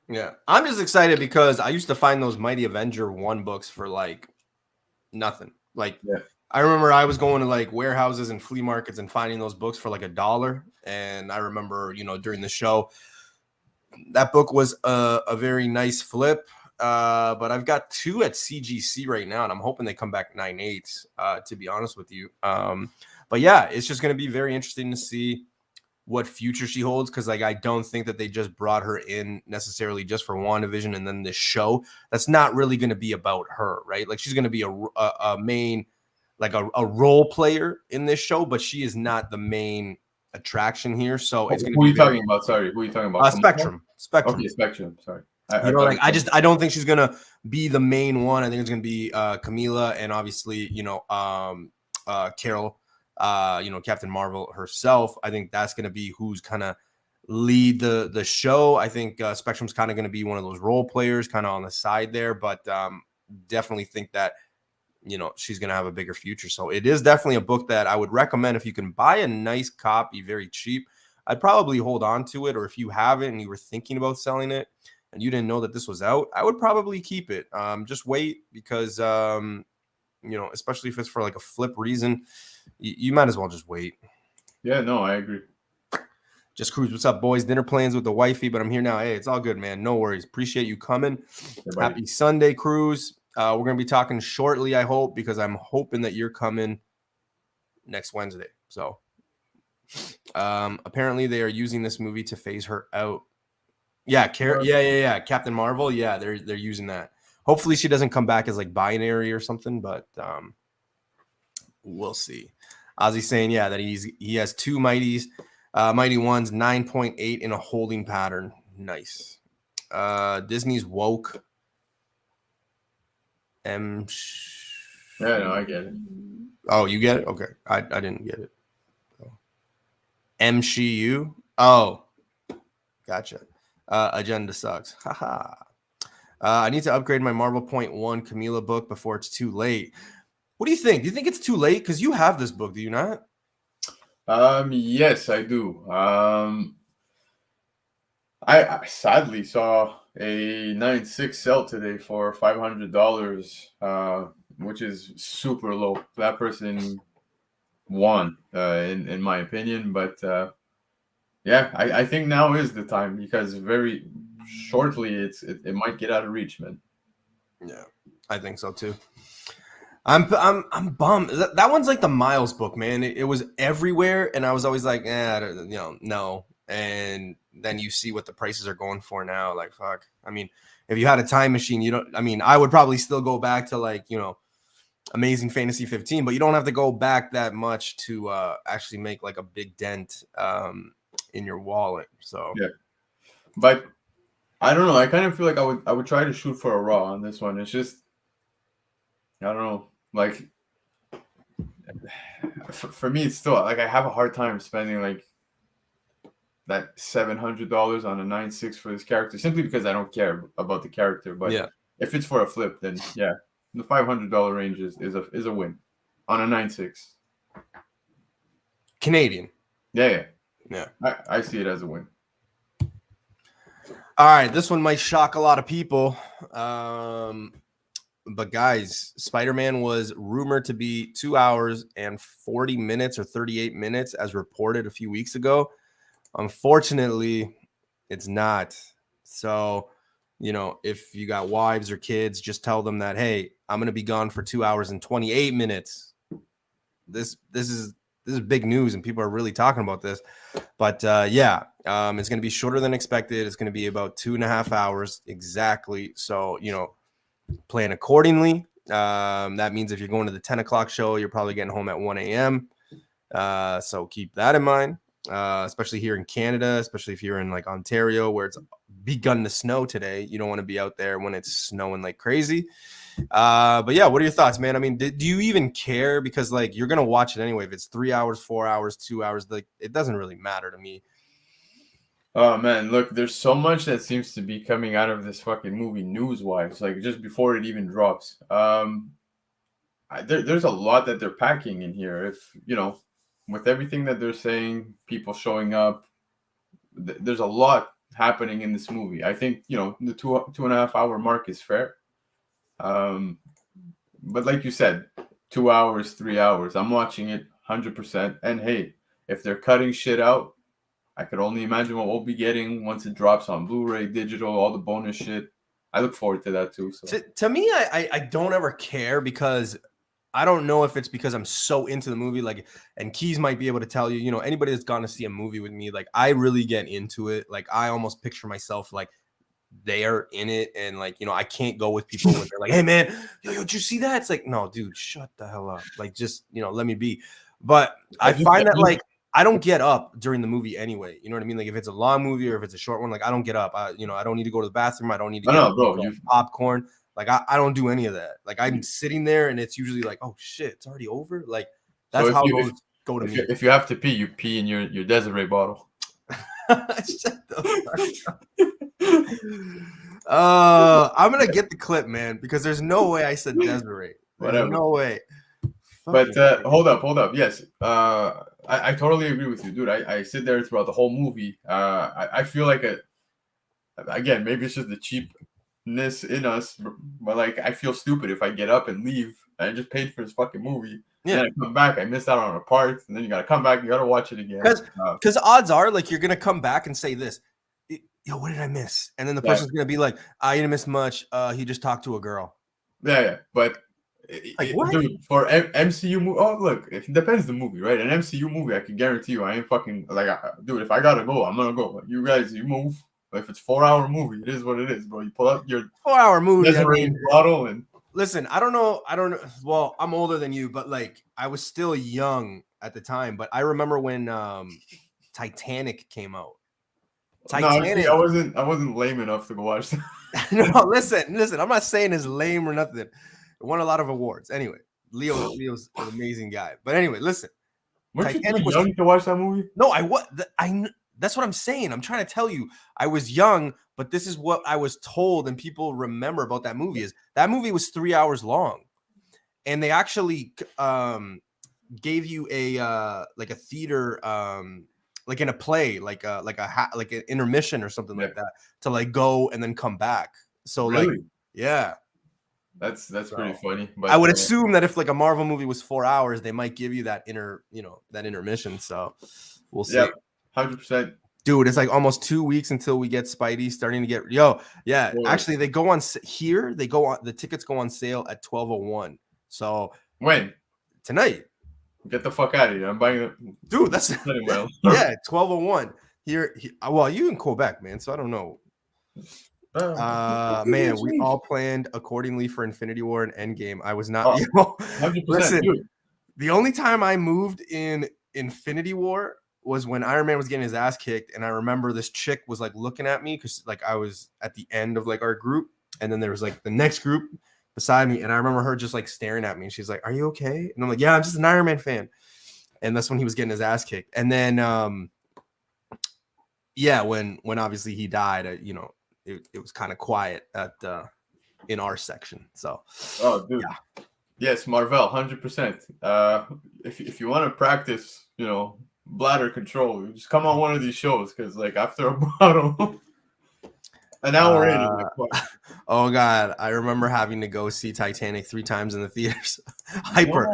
Yeah, I'm just excited because I used to find those Mighty Avenger 1 books for like nothing. Like, Yeah. I remember I was going to like warehouses and flea markets and finding those books for like $1. And I remember, during the show, that book was a very nice flip. But I've got 2 at CGC right now, and I'm hoping they come back 9.8. To be honest with you, but yeah, it's just going to be very interesting to see what future she holds, because like I don't think that they just brought her in necessarily just for WandaVision and then this show. That's not really going to be about her, right? Like she's going to be a main, like a role player in this show, but she is not the main attraction here. So it's going to Who are be you very talking about? Sorry, who are you talking about? Kamala? Spectrum. Okay, Spectrum. Sorry, I You know, thought like I don't think she's gonna be the main one. I think it's gonna be Camila, and obviously, Carol, Captain Marvel herself. I think that's gonna be who's kind of lead the show. I think Spectrum's kind of gonna be one of those role players, kind of on the side there, but definitely think that she's gonna have a bigger future. So it is definitely a book that I would recommend if you can buy a nice copy, very cheap. I'd probably hold on to it, or if you have it and you were thinking about selling it and you didn't know that this was out, I would probably keep it. Just wait, because especially if it's for like a flip reason, you might as well just wait. Yeah, no, I agree. Just Cruise, what's up, boys? Dinner plans with the wifey, but I'm here now. Hey, it's all good, man. No worries. Appreciate you coming. Happy Sunday, Cruise. We're gonna be talking shortly, I hope, because I'm hoping that you're coming next Wednesday. So apparently they are using this movie to phase her out. Yeah, yeah. Captain Marvel. Yeah, they're using that. Hopefully she doesn't come back as like binary or something, but we'll see. Ozzy saying, yeah, that he has 2 mighty ones, 9.8 in a holding pattern. Nice. Disney's woke. Yeah, no, I get it. Oh, you get it? Okay. I didn't get it. MCU. Oh, gotcha. Agenda sucks. Haha. I need to upgrade my Marvel Point 1 Camila book before it's too late. What do you think? Do you think it's too late? Because you have this book, do you not? Yes, I do. I sadly saw a 9.6 sell today for $500, which is super low. That person won, in my opinion. But yeah, I think now is the time, because very shortly it might get out of reach, man. Yeah, I think so too. I'm bummed. That one's like the Miles book, man. It was everywhere, and I was always like, no. And then you see what the prices are going for now. Like, fuck. I mean, if you had a time machine, I would probably still go back to like, Amazing Fantasy 15, but you don't have to go back that much to actually make like a big dent in your wallet. So yeah, but I don't know. I kind of feel like I would try to shoot for a raw on this one. It's just, I don't know. Like for me, it's still like I have a hard time spending like that $700 on a 9.6 for this character, simply because I don't care about the character. But yeah, if it's for a flip, then yeah, the $500 range is a win on a 9.6. Canadian. Yeah. Yeah. I see it as a win. All right, this one might shock a lot of people. But guys, Spider-Man was rumored to be 2 hours and 40 minutes or 38 minutes as reported a few weeks ago. Unfortunately, it's not. So, if you got wives or kids, just tell them that, hey, I'm going to be gone for 2 hours and 28 minutes. This is big news, and people are really talking about this. But it's going to be shorter than expected. It's going to be about 2.5 hours exactly. So, plan accordingly. That means if you're going to the 10 o'clock show, you're probably getting home at 1 a.m. So keep that in mind, especially here in Canada, especially if you're in like Ontario where it's begun to snow today. You don't want to be out there when it's snowing like crazy. But yeah, what are your thoughts, man? I mean, do you even care? Because like you're gonna watch it anyway. If it's 3 hours, 4 hours, 2 hours, like it doesn't really matter to me. Oh man, look, there's so much that seems to be coming out of this fucking movie news-wise, like just before it even drops. There's a lot that they're packing in here. If you know, with everything that they're saying, people showing up, there's a lot happening in this movie. I think the 2.5 hour mark is fair. But like you said, 2 hours, 3 hours. I'm watching it 100%. And hey, if they're cutting shit out, I could only imagine what we'll be getting once it drops on Blu-ray, digital, all the bonus shit. I look forward to that too. So To me, I don't ever care because I don't know if it's because I'm so into the movie, like, and Keys might be able to tell you, anybody that's gone to see a movie with me, like, I really get into it. Like, I almost picture myself like they're in it, and like, I can't go with people when they're like, "Hey, man, yo, did you see that?" It's like, no, dude, shut the hell up. Like, just let me be. But I find that like I don't get up during the movie anyway. You know what I mean? Like if it's a long movie or if it's a short one, like I don't get up. I don't need to go to the bathroom. I don't need to get up, bro, popcorn. Like I don't do any of that. Like I'm sitting there and it's usually like, oh shit, it's already over. Like that's how those go to me. If you have to pee, you pee in your Desiree bottle. Shut the fuck up. I'm gonna get the clip, man, because there's no way I said Desiree. There's Whatever. no way. But hold up. Yes, I totally agree with you, dude. I sit there throughout the whole movie. I feel like again, maybe it's just the cheapness in us, but like I feel stupid if I get up and leave. I just paid for this fucking movie. Yeah. Then I come back, I missed out on a part, and then you gotta come back, you gotta watch it again. Because odds are, like, you're gonna come back and say this, yo, what did I miss? And then the person's gonna be like, I didn't miss much. He just talked to a girl. Yeah, but dude, for MCU movie, oh look, it depends the movie, right? An MCU movie, I can guarantee you, I ain't fucking like, dude. If I gotta go, I'm gonna go. You guys, you move. If it's 4 hour movie, it is what it is, bro. You pull out your 4 hour movie, bottle and listen. I don't know. Well, I'm older than you, but like I was still young at the time. But I remember when Titanic came out. Titanic. No, I wasn't lame enough to go watch that. No, listen. I'm not saying it's lame or nothing. It won a lot of awards. Anyway, Leo's an amazing guy. But anyway, listen. Weren't you too young to watch that movie? No, that's what I'm saying. I'm trying to tell you. I was young, but this is what I was told, and people remember about that movie is that movie was 3 hours long, and they actually gave you a like a theater like in a play, like an intermission or something like that to like go and then come back. So really? Like, yeah. That's pretty funny. But I would assume that if like a Marvel movie was 4 hours, they might give you that that intermission. So we'll see. Yeah, 100%. Dude, it's like almost 2 weeks until we get Spidey starting to get yeah. Actually, they go on here. The tickets go on sale at 12:01. So when? Tonight. Get the fuck out of here! I'm buying it, dude. That's yeah, 12:01 here. Well, you in Quebec, man. So I don't know. Man, we all planned accordingly for Infinity War and Endgame. I was not. 100%. Listen, dude. The only time I moved in Infinity War was when Iron Man was getting his ass kicked, and I remember this chick was like looking at me because like I was at the end of like our group, and then there was like the next group beside me, and I remember her just like staring at me, and she's like, "Are you okay?" And I'm like, "Yeah, I'm just an Iron Man fan." And that's when he was getting his ass kicked, and then yeah, when obviously he died, it was kind of quiet at in our section. So, oh, dude, yeah. Yes, Marvel, 100%. If you want to practice, bladder control, just come on one of these shows because, like, after a bottle, an hour in, I'm like, oh god, I remember having to go see Titanic 3 times in the theaters. Hyper,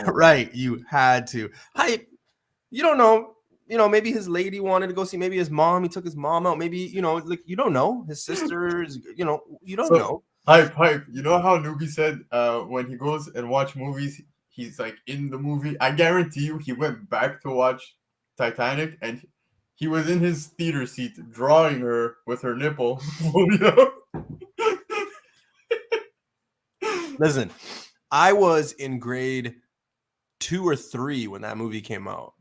right? You had to hype. You don't know. Maybe his lady wanted to go see. Maybe his mom. He took his mom out. Maybe like you don't know. His sisters. You don't know. Hype. You know how Newbie said when he goes and watch movies, he's like in the movie. I guarantee you, he went back to watch Titanic and he was in his theater seat drawing her with her nipple. Listen, I was in grade 2 or 3 when that movie came out.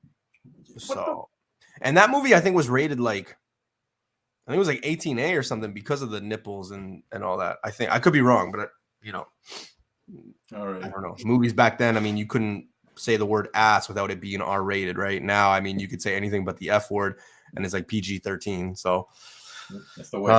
So, and that movie I think was rated like, I think it was like 18A or something because of the nipples and all that. I think I could be wrong, but All right. I don't know. Movies back then, I mean, you couldn't say the word ass without it being R-rated. Right now, I mean, you could say anything but the F word, and it's like PG-13. So, That's the way.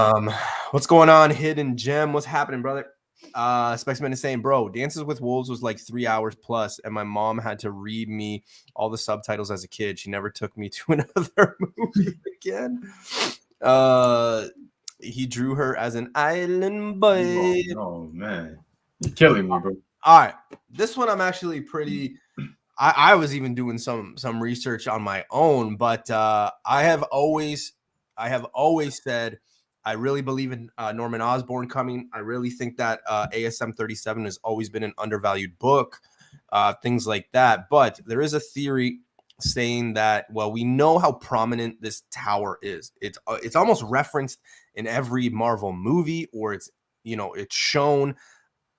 what's going on, Hidden Gem? What's happening, brother? Spexman is saying, bro, Dances with Wolves was like 3 hours plus, and my mom had to read me all the subtitles as a kid. She never took me to another movie again. He drew her as an island boy. Oh man, you're killing me, bro. All right, this one I'm actually pretty. I was even doing some research on my own, but I have always said I really believe in Norman Osborn coming. I really think that ASM 37 has always been an undervalued book, things like that. But there is a theory saying that, well, we know how prominent this tower is. It's almost referenced in every Marvel movie, or it's shown.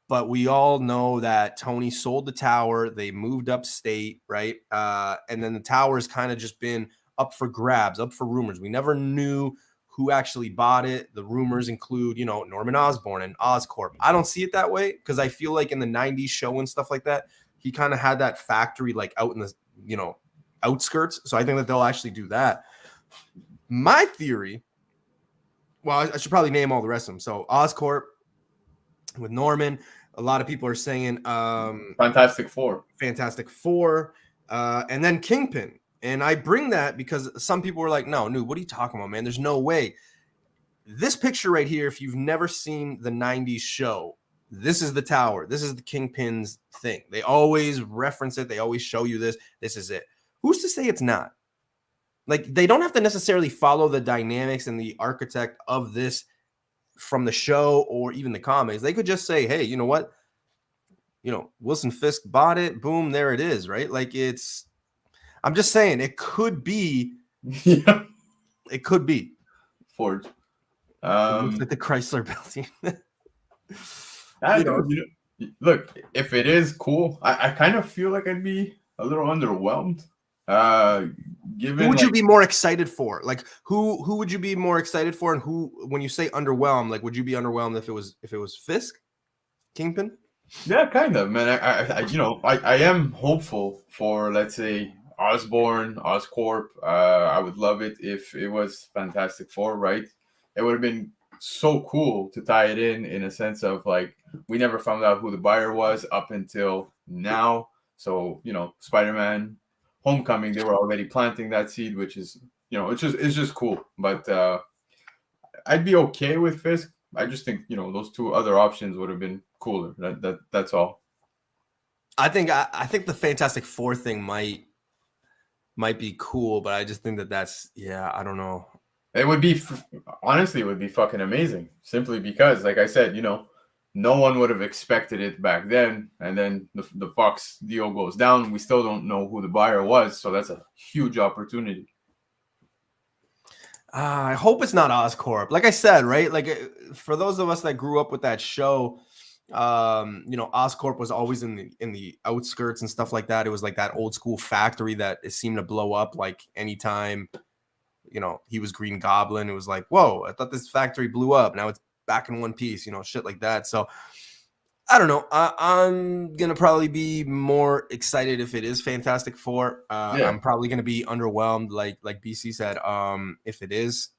But we all know that Tony sold the tower. They moved upstate, right? And then the tower has kind of just been up for grabs, up for rumors. We never knew who actually bought it. The rumors include, Norman Osborn and Oscorp. I don't see it that way because I feel like in the 90s show and stuff like that, he kind of had that factory like out in the, outskirts. So I think that they'll actually do that. My theory, well, I should probably name all the rest of them. So Oscorp with Norman, a lot of people are saying Fantastic Four, and then Kingpin. And I bring that because some people were like, no, what are you talking about, man? There's no way. This picture right here, if you've never seen the 90s show, this is the tower. This is the Kingpin's thing. They always reference it. They always show you this. This is it. Who's to say it's not? Like, they don't have to necessarily follow the dynamics and the architect of this from the show or even the comics. They could just say, hey, you know what? Wilson Fisk bought it. Boom, there it is, right? Like, I'm just saying it could be. Yeah. It could be. Ford. It looks like the Chrysler building. Look, if it is cool, I kind of feel like I'd be a little underwhelmed. Who would you be more excited for? Like, who would you be more excited for? And who, when you say underwhelmed, like, would you be underwhelmed if it was Fisk, Kingpin? Yeah, kind of, man. I am hopeful for, let's say, Osborn, Oscorp. I would love it if it was Fantastic Four, right? It would have been so cool to tie it in a sense of like we never found out who the buyer was up until now. So Spider-Man Homecoming, they were already planting that seed, which is it's just cool. But I'd be okay with Fisk. I just think those two other options would have been cooler. That's all. I think the Fantastic Four thing might be cool, but I just think that's I don't know. It would be honestly, it would be fucking amazing. Simply because, like I said, no one would have expected it back then, and then the Fox deal goes down. We still don't know who the buyer was, so that's a huge opportunity. I hope it's not Oscorp. Like I said, right? Like for those of us that grew up with that show, Oscorp was always in the outskirts and stuff like that. It was like that old school factory that it seemed to blow up like anytime, he was Green Goblin. It was like, whoa, I thought this factory blew up. Now it's back in one piece, shit like that. So I don't know. I'm going to probably be more excited if it is Fantastic Four. I'm probably going to be underwhelmed, like BC said, if it is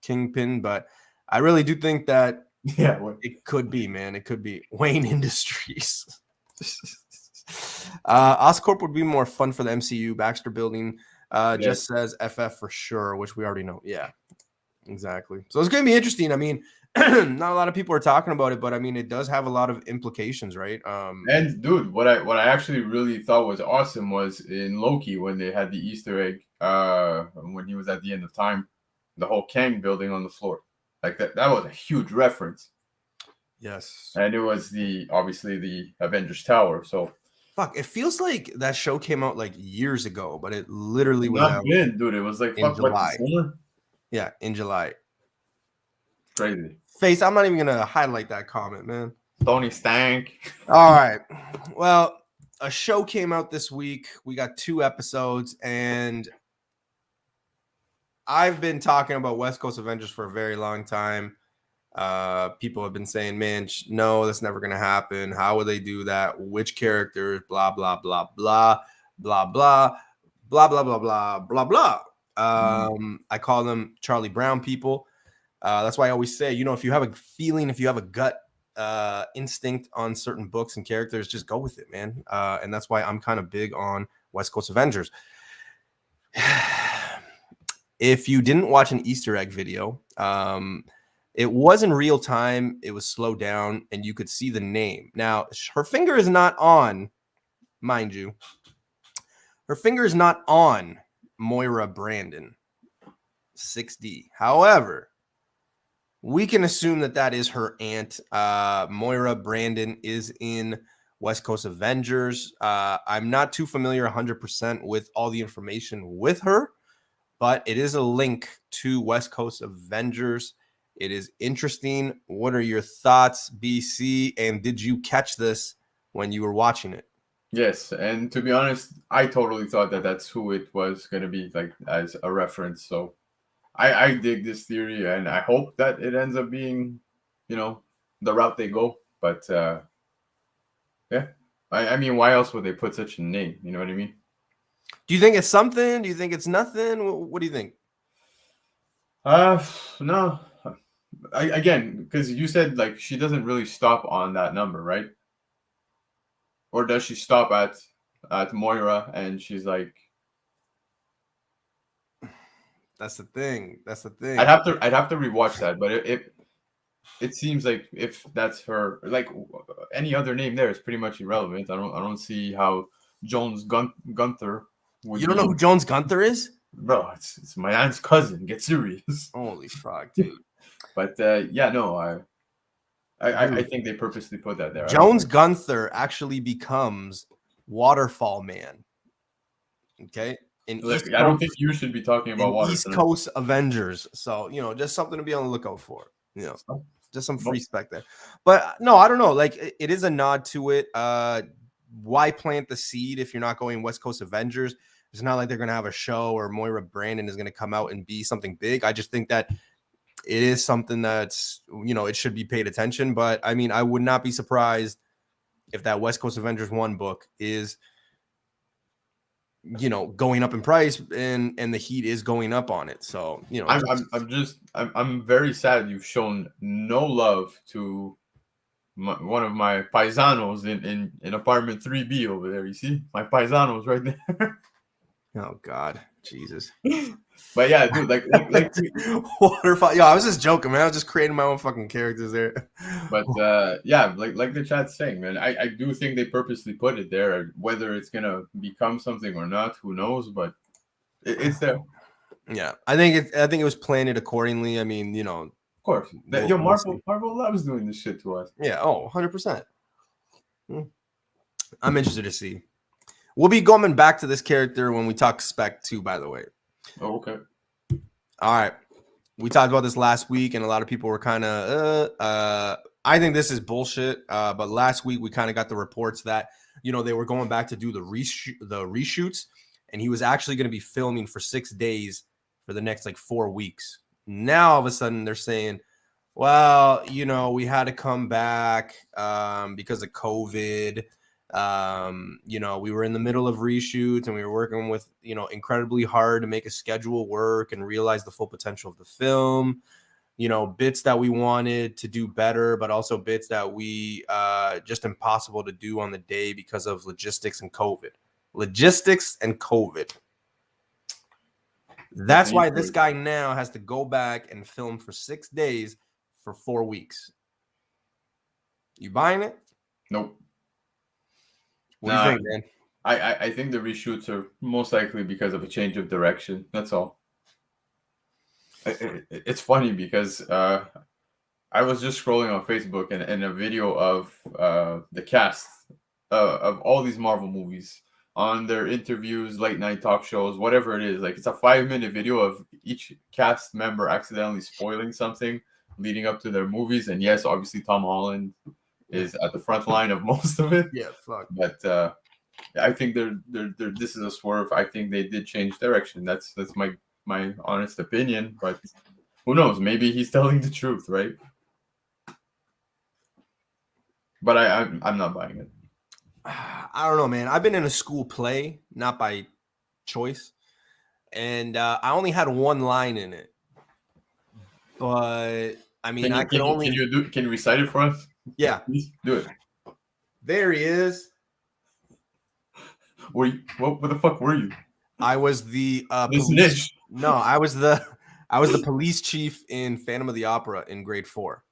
Kingpin. But I really do think that it could be, man. It could be Wayne Industries. Oscorp would be more fun for the MCU. Baxter Building just says FF for sure, which we already know. Yeah, exactly. So it's going to be interesting. I mean, not a lot of people are talking about it, but I mean, it does have a lot of implications, right? And dude, what I actually really thought was awesome was in Loki when they had the Easter egg when he was at the end of time, the whole Kang building on the floor, like that was a huge reference. Yes, and it was obviously the Avengers Tower. So fuck, it feels like that show came out like years ago, but it literally was out dude. It was like in July. Yeah, in July. Crazy. Face, I'm not even gonna highlight that comment, man. Tony Stank. All right. Well, a show came out this week. We got 2 episodes, and I've been talking about West Coast Avengers for a very long time. People have been saying, man, no, that's never going to happen. How will they do that? Which characters? Blah, blah, blah, blah, blah, blah, blah, blah, blah, blah, blah, blah. I call them Charlie Brown people. That's why I always say, if you have a feeling, if you have a gut instinct on certain books and characters, just go with it, man. And that's why I'm kind of big on West Coast Avengers. If you didn't watch an Easter egg video, it was in real time. It was slowed down, and you could see the name. Now, her finger is not on, mind you. Her finger is not on Moira Brandon, 6D. However, we can assume that is her aunt. Moira Brandon is in West Coast Avengers. I'm not too familiar 100% with all the information with her, but it is a link to West Coast Avengers. It is interesting. What are your thoughts, BC? And did you catch this when you were watching it? Yes, and to be honest, I totally thought that's who it was going to be, like, as a reference. So I dig this theory, and I hope that it ends up being, the route they go. But yeah, I mean, why else would they put such a name? You know what I mean? Do you think it's something? Do you think it's nothing? What do you think? No. Again, because you said, like, she doesn't really stop on that number, right? Or does she stop at Moira and she's like? That's the thing. I'd have to rewatch that, but it seems like if that's her, like, any other name there is pretty much irrelevant. I don't see how Jones Gunther would. You don't know who Jones Gunther is? Bro, it's my aunt's cousin. Get serious. Holy fuck, dude. But yeah, no, I think they purposely put that there. Jones Gunther actually becomes Waterfall Man. Okay. Look, I don't think you should be talking about East Coast Avengers. So, just something to be on the lookout for. Just some free spec there. But no, I don't know. Like, it is a nod to it. Why plant the seed if you're not going West Coast Avengers? It's not like they're going to have a show or Moira Brandon is going to come out and be something big. I just think that it is something that's, it should be paid attention. But I mean, I would not be surprised if that West Coast Avengers 1 book is, going up in price and the heat is going up on it. So, I'm very sad you've shown no love to one of my paisanos in apartment 3B over there. You see my paisanos right there. Oh God, Jesus. But yeah, dude, like Waterfall. Yo, I was just joking, man. I was just creating my own fucking characters there. But yeah, like the chat's saying, man, I do think they purposely put it there. Whether it's gonna become something or not, who knows? But it's there. Yeah, I think it was planted accordingly. I mean, of course. Marvel loves doing this shit to us. Yeah. Oh, 100%. I'm interested to see. We'll be going back to this character when we talk spec too, by the way. Oh, okay. All right. We talked about this last week, and a lot of people were kind of, I think this is bullshit. But last week we kind of got the reports that, they were going back to do the reshoots, and he was actually going to be filming for 6 days for the next 4 weeks. Now all of a sudden they're saying, well, we had to come back because of COVID. We were in the middle of reshoots and we were working with, incredibly hard to make a schedule work and realize the full potential of the film, bits that we wanted to do better, but also bits that we just impossible to do on the day because of logistics and COVID. That's why this guy now has to go back and film for 6 days for 4 weeks. You buying it? Nope. What do you think, man? I think the reshoots are most likely because of a change of direction. That's all. It's funny because I was just scrolling on Facebook and a video of the cast of all these Marvel movies on their interviews, late night talk shows, whatever it is. Like, it's a 5-minute video of each cast member accidentally spoiling something leading up to their movies. And yes, obviously Tom Holland is at the front line of most of it. Yeah, fuck. But I think they're this is a swerve. I think they did change direction. That's my honest opinion. But who knows? Maybe he's telling the truth, right? But I'm not buying it. I don't know, man. I've been in a school play, not by choice, and I only had one line in it. But I mean, Can you recite it for us? Yeah, Please do it. There he is. What the fuck were you? I was the police. No, I was the police chief in Phantom of the Opera in grade 4.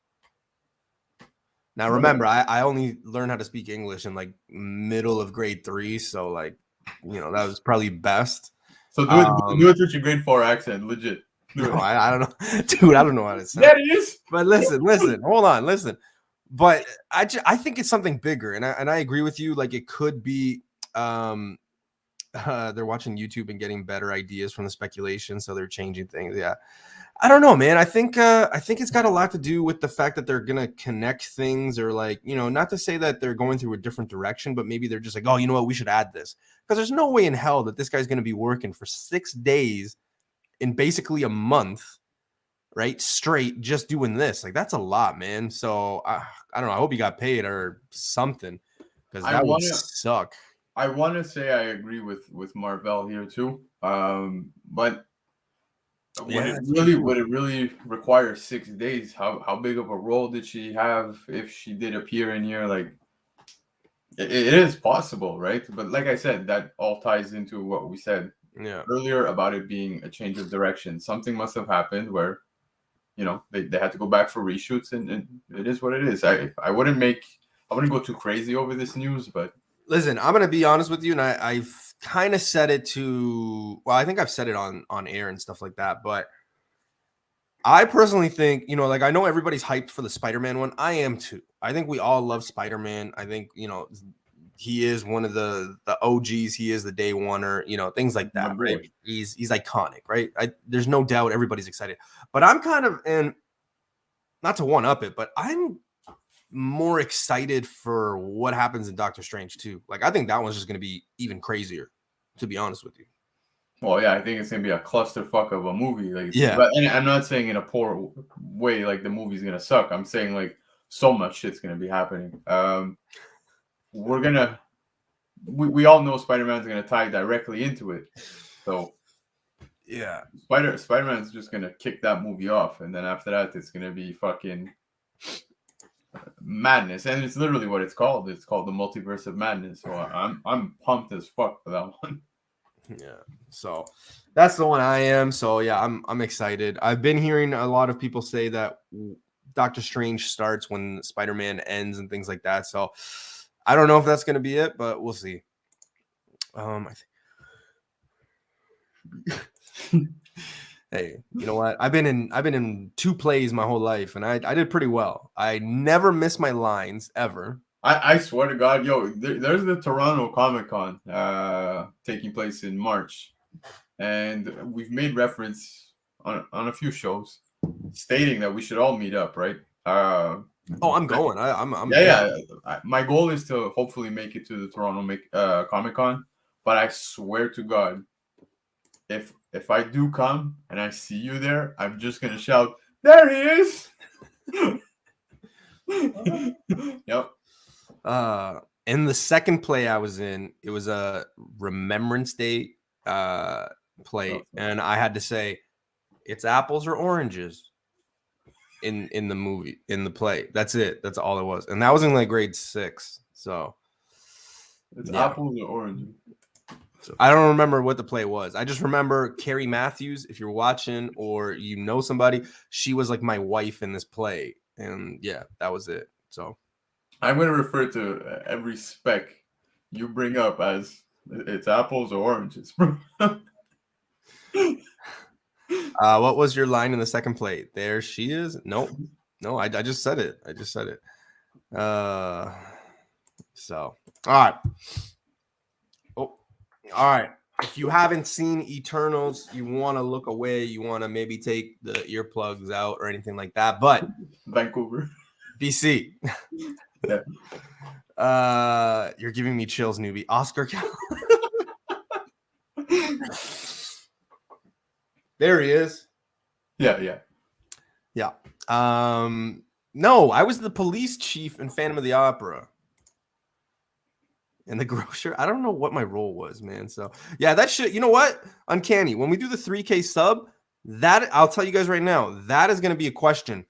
Now remember, I only learned how to speak English in like middle of grade 3, so like, that was probably best. So do it with your grade 4 accent, legit. No, I don't know, dude. I don't know how to say. That is. But listen, hold on, listen. But I think it's something bigger, and I agree with you. Like it could be, they're watching YouTube and getting better ideas from the speculation, so they're changing things. Yeah, I don't know, man. I think it's got a lot to do with the fact that they're gonna connect things, or like, not to say that they're going through a different direction, but maybe they're just like, oh, you know what, we should add this, because there's no way in hell that this guy's gonna be working for 6 days in basically a month, right, straight, just doing this. Like that's a lot, man. So I don't know. I hope he got paid or something, because that would suck. I want to say I agree with Marvell here too, but would it really require 6 days? How big of a role did she have if she did appear in here? Like it is possible, right? But like I said, that all ties into what we said earlier about it being a change of direction. Something must have happened where they had to go back for reshoots, and it is what it is. I wouldn't go too crazy over this news, but listen, I'm gonna be honest with you, and I've kind of said it I think I've said it on air and stuff like that, but I personally think, like, I know everybody's hyped for the Spider-Man one. I am too. I think we all love Spider-Man. I think, he is one of the OGs. He is the day oneer, things like that, right? He's iconic, right? There's no doubt everybody's excited. But I'm kind of, and not to one up it, but I'm more excited for what happens in Doctor Strange too. Like, I think that one's just going to be even crazier, to be honest with you. Well, yeah, I think it's going to be a clusterfuck of a movie. Like, yeah. But and I'm not saying in a poor way, like the movie's going to suck. I'm saying like so much shit's going to be happening. We all know Spider-Man's going to tie directly into it. So yeah, Spider-Man's just going to kick that movie off. And then after that, it's going to be fucking madness. And it's literally what it's called. It's called the Multiverse of Madness. So I'm pumped as fuck for that one. Yeah. So that's the one I am. So yeah, I'm excited. I've been hearing a lot of people say that Doctor Strange starts when Spider-Man ends and things like that. So I don't know if that's going to be it, but we'll see. Hey, you know what? I've been in 2 plays my whole life, and I did pretty well. I never miss my lines ever. I swear to God, yo, there's the Toronto Comic-Con taking place in March, and we've made reference on a few shows stating that we should all meet up, right? I'm going. My goal is to hopefully make it to the Toronto Comic-Con, but I swear to God, if I do come and I see you there, I'm just gonna shout, "There he is!" Yep. In the second play I was in, it was a Remembrance Day play, and I had to say, it's apples or oranges in the movie, in the play. That's it. That's all it was, and that was in like grade 6. So it's apples or oranges. So I don't remember what the play was. I just remember Carrie Matthews, if you're watching or somebody, she was like my wife in this play, and yeah, that was it. So I'm going to refer to every spec you bring up as it's apples or oranges. What was your line in the second play? There she is. No, I just said it. So all right. Oh, all right. If you haven't seen Eternals, you want to look away. You want to maybe take the earplugs out or anything like that. But Vancouver, BC. You're giving me chills, newbie. Oscar. There he is. Yeah. No, I was the police chief in Phantom of the Opera. And the grocer. I don't know what my role was, man. So yeah, that shit. You know what? Uncanny. When we do the 3K sub, that I'll tell you guys right now, that is going to be a question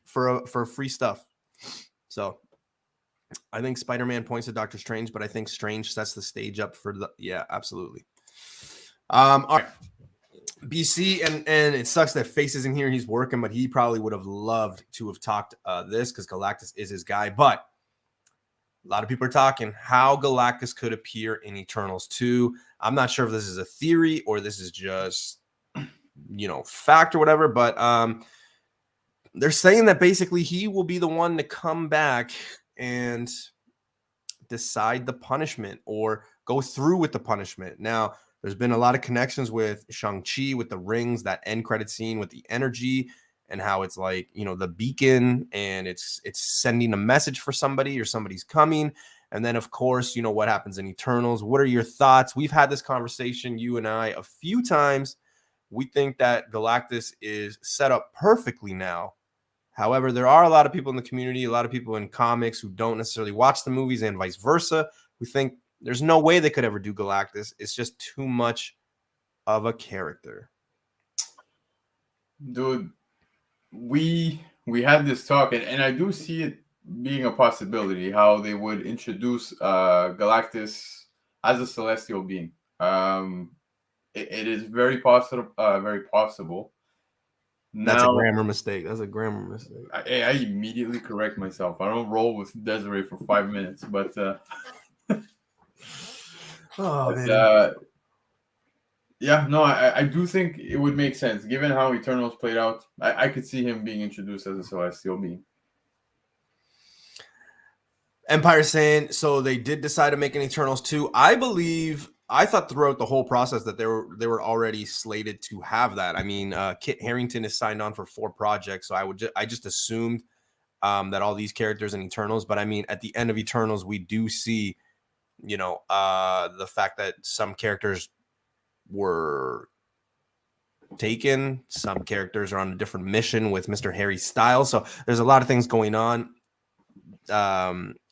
for free stuff. So I think Spider-Man points to Doctor Strange, but I think Strange sets the stage up for the absolutely. All right. BC and it sucks that Face isn't here. He's working, but he probably would have loved to have talked this because Galactus is his guy. But a lot of people are talking how Galactus could appear in Eternals 2. I'm not sure if this is a theory or this is just, fact or whatever, but they're saying that basically he will be the one to come back and decide the punishment or go through with the punishment. Now, there's been a lot of connections with Shang-Chi, with the rings, that end credit scene with the energy and how it's like, the beacon and it's sending a message for somebody or somebody's coming. And then, of course, what happens in Eternals. What are your thoughts? We've had this conversation, you and I, a few times. We think that Galactus is set up perfectly now. However, there are a lot of people in the community, a lot of people in comics who don't necessarily watch the movies and vice versa, who think there's no way they could ever do Galactus. It's just too much of a character. Dude, we had this talk, and I do see it being a possibility how they would introduce Galactus as a celestial being. It is very possible. That's a grammar mistake. I immediately correct myself. I don't roll with Desiree for 5 minutes, but yeah, no, I do think it would make sense given how Eternals played out. I could see him being introduced as a celestial being. Empire saying so they did decide to make an Eternals 2. I thought throughout the whole process that they were already slated to have that. I mean, Kit Harington is signed on for 4 projects, so I just assumed that all these characters in Eternals. But I mean, at the end of Eternals, we do see, the fact that some characters were taken, some characters are on a different mission with Mr. Harry Styles. So there's a lot of things going on.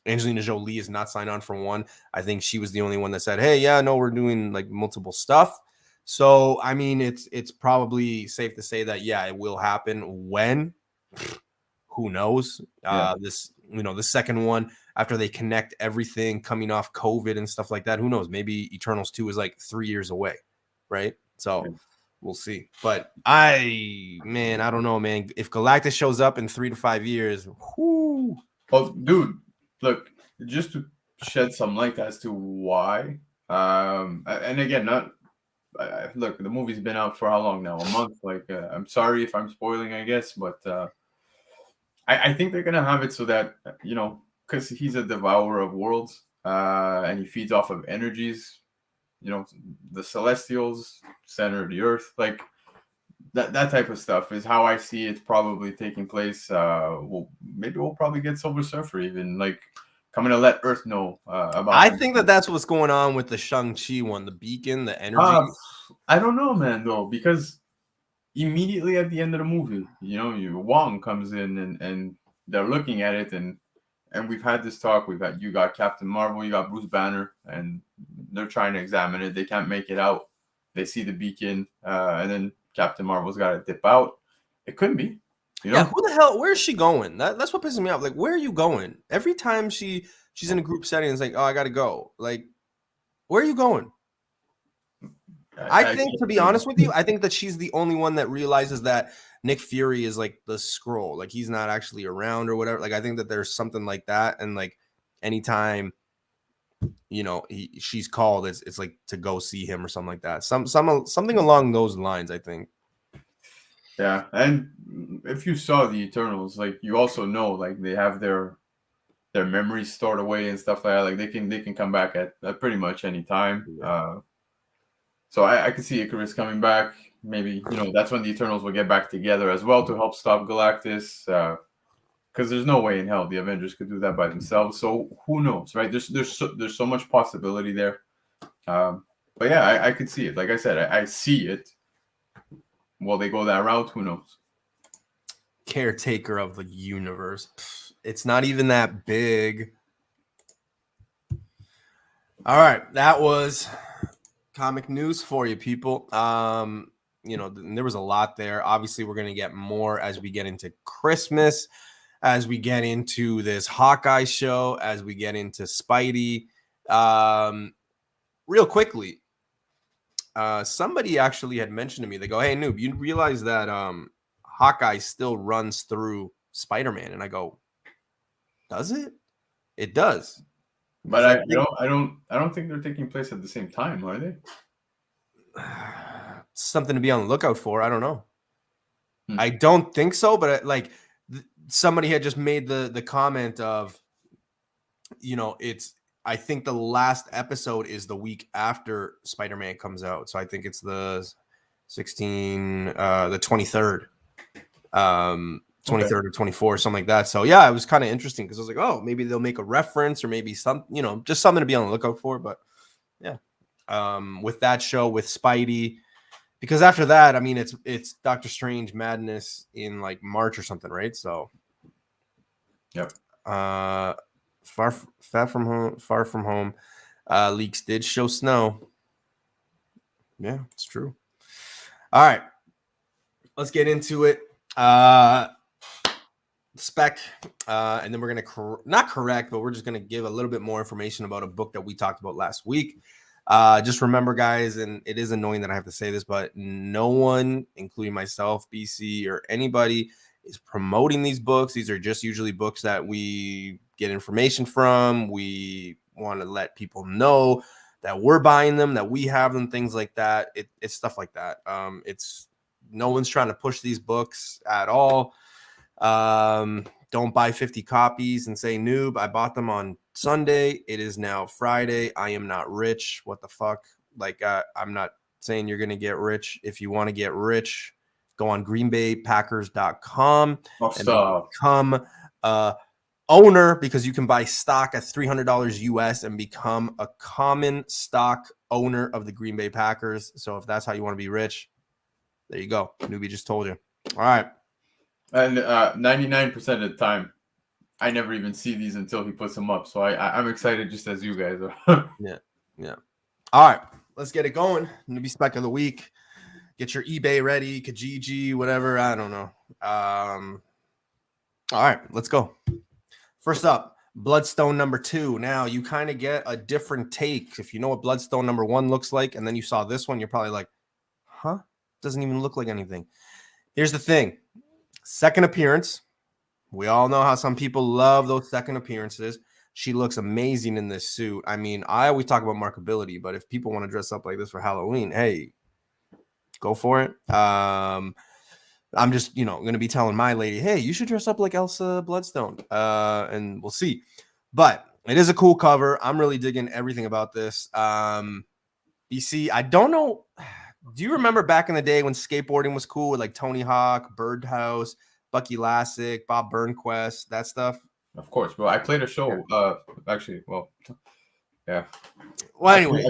Angelina Jolie is not signed on for one. I think she was the only one that said, hey, yeah, no, we're doing like multiple stuff. So, I mean, it's probably safe to say that, yeah, it will happen. When? Who knows? Yeah. The second one, after they connect everything coming off COVID and stuff like that, who knows? Maybe Eternals 2 is like 3 years away, right? So we'll see. But I don't know, man. If Galactus shows up in 3 to 5 years, whoo. Oh, dude. Look, just to shed some light as to why, and again, look, the movie's been out for how long now? A month. Like, I'm sorry if I'm spoiling, I guess, but I think they're gonna have it so that because he's a devourer of worlds, and he feeds off of energies. The Celestials, center of the Earth, like that type of stuff is how I see it probably taking place. Maybe we'll probably get Silver Surfer even like coming to let Earth know about. I think that's what's going on with the Shang-Chi one, the beacon, the energy. I don't know, man, though, because immediately at the end of the movie, Wong comes in and they're looking at it and we've had this talk. You got Captain Marvel, you got Bruce Banner, and they're trying to examine it. They can't make it out. They see the beacon, and then Captain Marvel's got to dip out. It couldn't be. Yeah, who the hell? Where's she going? That's what pisses me off. Like, where are you going? Every time she's in a group setting, it's like, oh, I got to go. Like, where are you going? I think, to be honest with you, I think that she's the only one that realizes that Nick Fury is like the Skrull. Like, he's not actually around or whatever. Like, I think that there's something like that. And like, anytime, she's called, it's like to go see him or something like that. Something along those lines, I think. Yeah, and if you saw the Eternals, like you also know, like they have their memories stored away and stuff like that. Like they can come back at pretty much any time. Yeah. So I could see Icarus coming back. Maybe that's when the Eternals will get back together as well to help stop Galactus. because there's no way in hell the Avengers could do that by themselves. So who knows, right? There's so much possibility there. But yeah, I could see it. Like I said, I see it. Will they go that route? Who knows? Caretaker of the universe. It's not even that big. All right, that was comic news for you, people. There was a lot there. Obviously, we're going to get more as we get into Christmas, as we get into this Hawkeye show, as we get into Spidey. Real quickly, somebody actually had mentioned to me, they go, "Hey, Noob, you realize that Hawkeye still runs through Spider-Man?" And I go, "Does it?" It does. But I don't think they're taking place at the same time, are they? Something to be on the lookout for. I don't know. I don't think so, but somebody had just made the comment of, I think the last episode is the week after Spider-Man comes out. So I think it's the 23rd. 23rd or 24th, something like that. So yeah, it was kind of interesting because I was like, oh, maybe they'll make a reference or maybe just something to be on the lookout for. But yeah, with that show with Spidey, because after that, I mean, it's Doctor Strange Madness in like March or something, right? So, yep. Far from home. Leaks did show snow. Yeah, it's true. All right, let's get into it. Spec, and then we're gonna not correct, but we're just gonna give a little bit more information about a book that we talked about last week. Just remember, guys, and it is annoying that I have to say this, but no one, including myself, BC, or anybody, is promoting these books. These are just usually books that we get information from. We want to let people know that we're buying them, that we have them, things like that. It's stuff like that. It's no one's trying to push these books at all. Don't buy 50 copies and say, Noob, I bought them on Sunday. It is now Friday. I am not rich. What the fuck? I'm not saying you're going to get rich. If you want to get rich, go on greenbaypackers.com and become owner, because you can buy stock at $300 US and become a common stock owner of the Green Bay Packers. So if that's how you want to be rich, there you go. Newbie just told you. All right. And 99% of the time, I never even see these until he puts them up. So I'm excited just as you guys are. Yeah. All right, let's get it going. Newbie spec of the week. Get your eBay ready, Kijiji, whatever. I don't know. All right, let's go. First up, Bloodstone number 2. Now, you kind of get a different take. If you know what Bloodstone number 1 looks like, and then you saw this one, you're probably like, huh? Doesn't even look like anything. Here's the thing. Second appearance. We all know how some people love those second appearances. She looks amazing in this suit. I mean, I always talk about markability, but if people want to dress up like this for Halloween, hey, go for it. I'm just, going to be telling my lady, hey, you should dress up like Elsa Bloodstone, and we'll see. But it is a cool cover. I'm really digging everything about this. BC, I don't know. Do you remember back in the day when skateboarding was cool with like Tony Hawk, Birdhouse, Bucky Lassick, Bob Burnquist, that stuff? Of course, bro. I played a show. Yeah. Yeah. Well, anyway,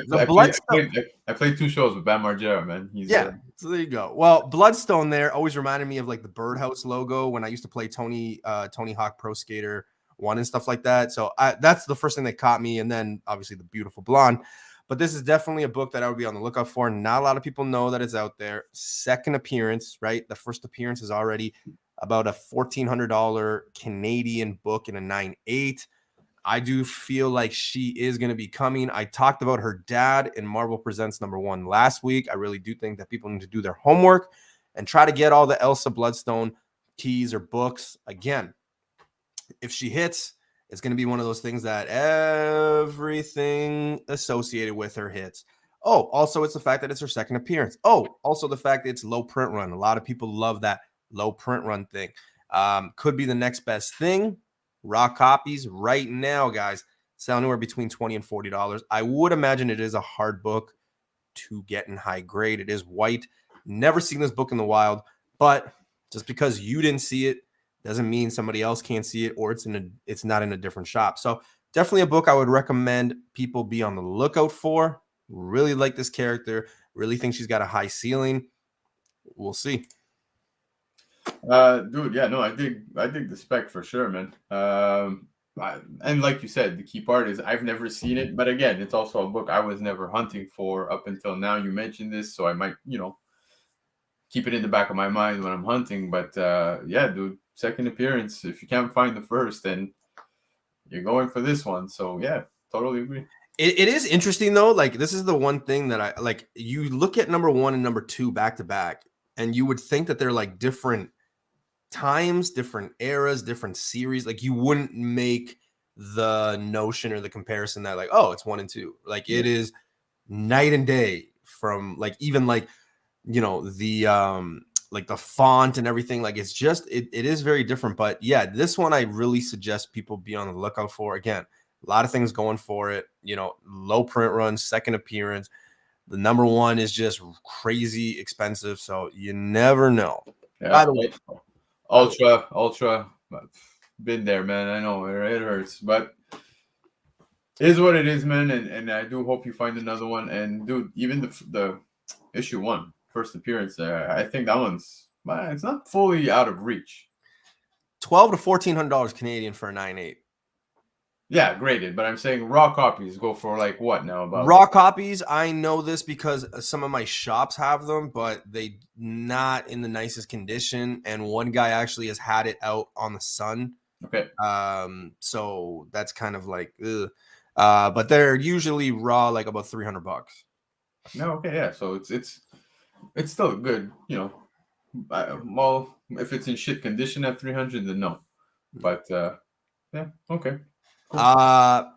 I played 2 shows with Bam Margera, man. So there you go. Well, Bloodstone there always reminded me of like the Birdhouse logo when I used to play Tony Hawk Pro Skater 1 and stuff like that. So that's the first thing that caught me, and then obviously the beautiful blonde. But this is definitely a book that I would be on the lookout for. Not a lot of people know that it's out there. Second appearance, right? The first appearance is already about a $1,400 Canadian book in a 9.8. I do feel like she is going to be coming. I talked about her dad in Marvel Presents number 1 last week. I really do think that people need to do their homework and try to get all the Elsa Bloodstone keys or books. Again, if she hits, it's going to be one of those things that everything associated with her hits. Oh, also it's the fact that it's her second appearance. Oh, also the fact that it's low print run. A lot of people love that low print run thing. Could be the next best thing. Raw copies right now, guys, sell anywhere between $20 and $40. I would imagine it is a hard book to get in high grade. It is white. Never seen this book in the wild, but just because you didn't see it Doesn't mean somebody else can't see it or it's not in a different shop. So definitely a book I would recommend people be on the lookout for. Really like this character. Really think she's got a high ceiling. We'll see. Dude, yeah, no, I dig the spec for sure, man. And like you said, the key part is I've never seen it, but again, it's also a book I was never hunting for up until now. You mentioned this, so I might, keep it in the back of my mind when I'm hunting. But yeah, dude, second appearance. If you can't find the first, then you're going for this one. So yeah, totally agree. It is interesting though. Like this is the one thing that I like. You look at number 1 and number 2 back to back, and you would think that they're like different times, different eras, different series. Like you wouldn't make the notion or the comparison that like, oh, it's 1 and 2. Like it is night and day from like even like like the font and everything. Like it's just it is very different. But yeah, this one I really suggest people be on the lookout for. Again, a lot of things going for it. Low print run, second appearance. The number 1 is just crazy expensive, so you never know. Yeah. By the way, ultra. Been there, man. I know it hurts, but it is what it is, man. And I do hope you find another one. And dude, even the issue 1 first appearance, I think that one's it's not fully out of reach. $1,200 to $1,400 Canadian for a 9.8. Yeah, graded, but I'm saying raw copies go for like what now? About raw copies. I know this because some of my shops have them, but they not in the nicest condition. And one guy actually has had it out on the sun. Okay. So that's kind of like, ugh. But they're usually raw, like about $300. No, okay, yeah. So it's still good, well, if it's in shit condition at 300, then no. But yeah, okay. Cool.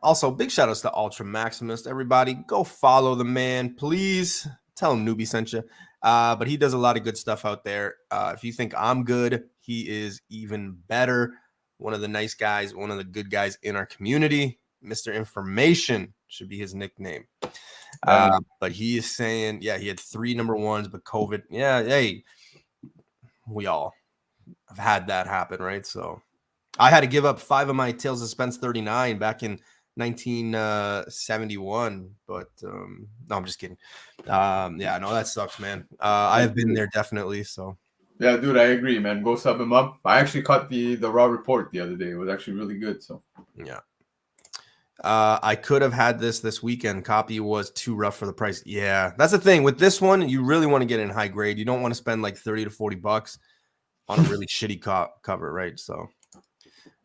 Also, big shout outs to Ultra Maximist. Everybody, go follow the man, please. Tell him Newbie sent you. But he does a lot of good stuff out there. If you think I'm good, he is even better. One of the nice guys, one of the good guys in our community. Mr. Information should be his nickname. But he is saying, yeah, he had 3 number 1s, but COVID. Yeah, hey, we all have had that happen, right? So I had to give up 5 of my Tales of Suspense 39 back in 1971. But no, I'm just kidding. Yeah, no, that sucks, man. I have been there definitely. So yeah, dude, I agree, man. Go sub him up. I actually caught the raw report the other day. It was actually really good. So yeah. I could have had this weekend. Copy was too rough for the price. Yeah, that's the thing with this one. You really want to get in high grade. You don't want to spend like $30 to $40 on a really shitty cover, right? So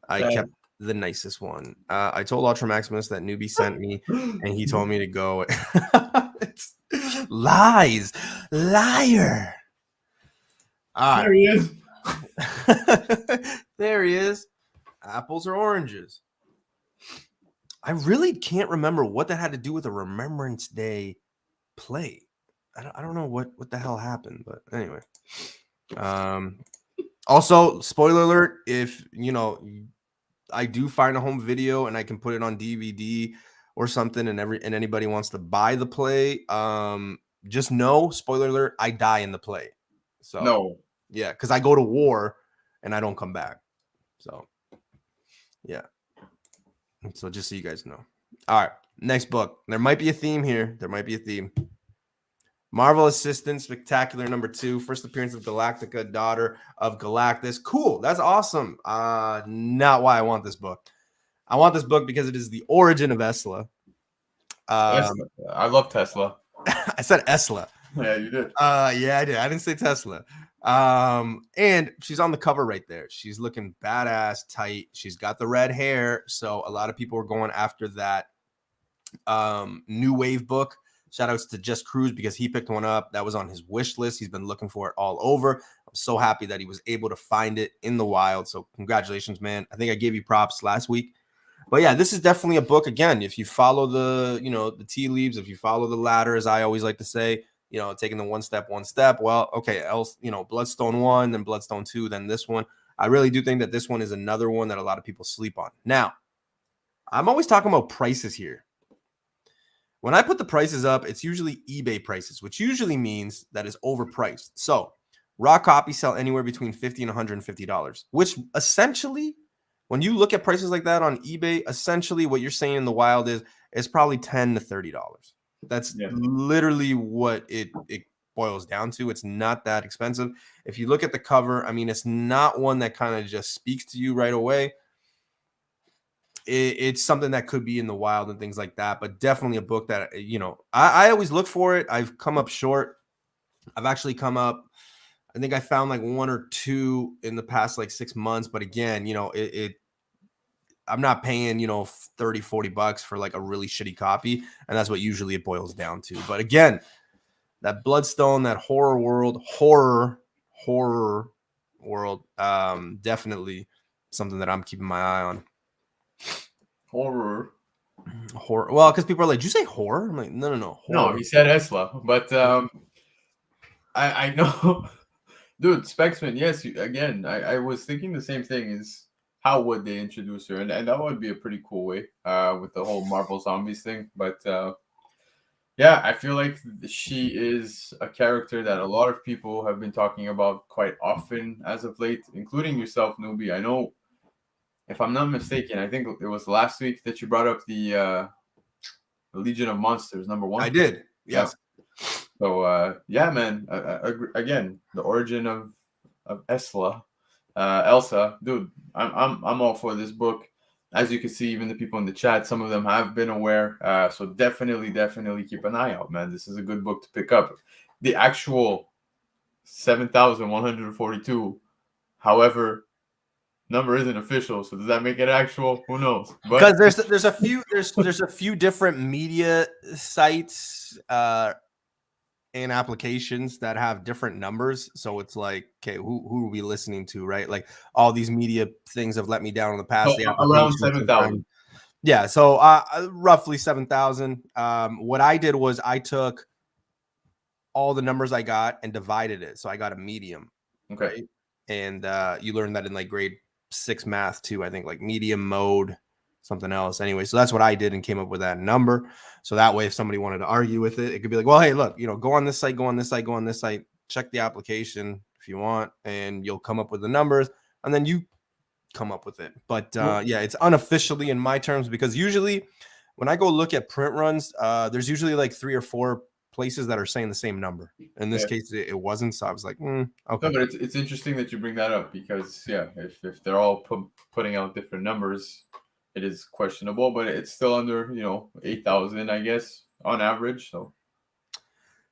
I kept the nicest one. I told Ultra Maximus that Newbie sent me, and he told me to go. It's lies, liar. There he is. There he is. Apples or oranges? I really can't remember what that had to do with a Remembrance Day play. I don't know what the hell happened, but anyway. Also, spoiler alert, if I do find a home video and I can put it on DVD or something, and anybody wants to buy the play, just know, spoiler alert, I die in the play. So no. Yeah, because I go to war and I don't come back. So yeah. So just so you guys know. All right, next book. There might be a theme here. Marvel Assistant Spectacular number 2, first appearance of Galactica, daughter of Galactus. Cool. That's awesome. Not why I want this book. I want this book because it is the origin of Esla. I love Tesla. I said Esla. Yeah, you did. Yeah, I did. I didn't say Tesla. And she's on the cover right there. She's looking badass, tight. She's got the red hair. So a lot of people were going after that New Wave book. Shout outs to Just Cruz because he picked one up. That was on his wish list. He's been looking for it all over. I'm so happy that he was able to find it in the wild. So congratulations, man. I think I gave you props last week. But yeah, this is definitely a book. Again, if you follow the tea leaves, if you follow the ladder, as I always like to say, taking the one step. Well, okay, else, Bloodstone 1, then Bloodstone 2, then this one. I really do think that this one is another one that a lot of people sleep on. Now, I'm always talking about prices here. When I put the prices up, it's usually eBay prices, which usually means that it's overpriced. So Raw copies sell anywhere between $50 and $150, which essentially, when you look at prices like that on eBay, essentially what you're saying in the wild is probably $10 to $30. That's literally what it boils down to. It's not that expensive. If you look at the cover, I mean, it's not one that kind of just speaks to you right away. It's something that could be in the wild and things like that, but definitely a book that, you know, I always look for it. I've come up short. I've actually come up, I think I found like one or two in the past like 6 months, but again, you know, I'm not paying, you know, $30-$40 for like a really shitty copy, and that's what usually it boils down to. But again, that Bloodstone, that horror world, definitely something that I'm keeping my eye on. Horror. Well, because people are like, did you say horror? I'm like, no, horror. No, he said Esla, but I know, dude, Specsman. Yes, again, I was thinking the same thing. Is how would they introduce her, and that would be a pretty cool way with the whole Marvel Zombies thing. But yeah, I feel like she is a character that a lot of people have been talking about quite often as of late, including yourself, Newbie. I know, if I'm not mistaken, I think it was last week that you brought up the Legion of Monsters #1. I did. Yes. Yeah. So yeah, man. Again, the origin of Esla, Elsa, dude. I'm all for this book. As you can see, even the people in the chat, some of them have been aware. So definitely keep an eye out, man. This is a good book to pick up. The actual 7,142, however, number isn't official. So does that make it actual? Who knows? Because there's a few different media sites and applications that have different numbers. So it's like, okay, who are we listening to, right? Like all these media things have let me down in the past. So around 7,000. Yeah, so roughly 7,000. What I did was I took all the numbers I got and divided it. So I got a medium, okay, right? And you learn that in like grade 6 math too, I think, like medium mode, something else. Anyway, so that's what I did and came up with that number. So that way, if somebody wanted to argue with it, it could be like, well, hey, look, you know, go on this site, check the application if you want, and you'll come up with the numbers, and then you come up with it. But yeah, it's unofficially in my terms, because usually when I go look at print runs, there's usually like 3 or 4 places that are saying the same number. In this case, it wasn't. So I was like, okay. No, but it's interesting that you bring that up, because yeah, if they're all putting out different numbers, it is questionable, but it's still under, you know, 8,000, I guess, on average. So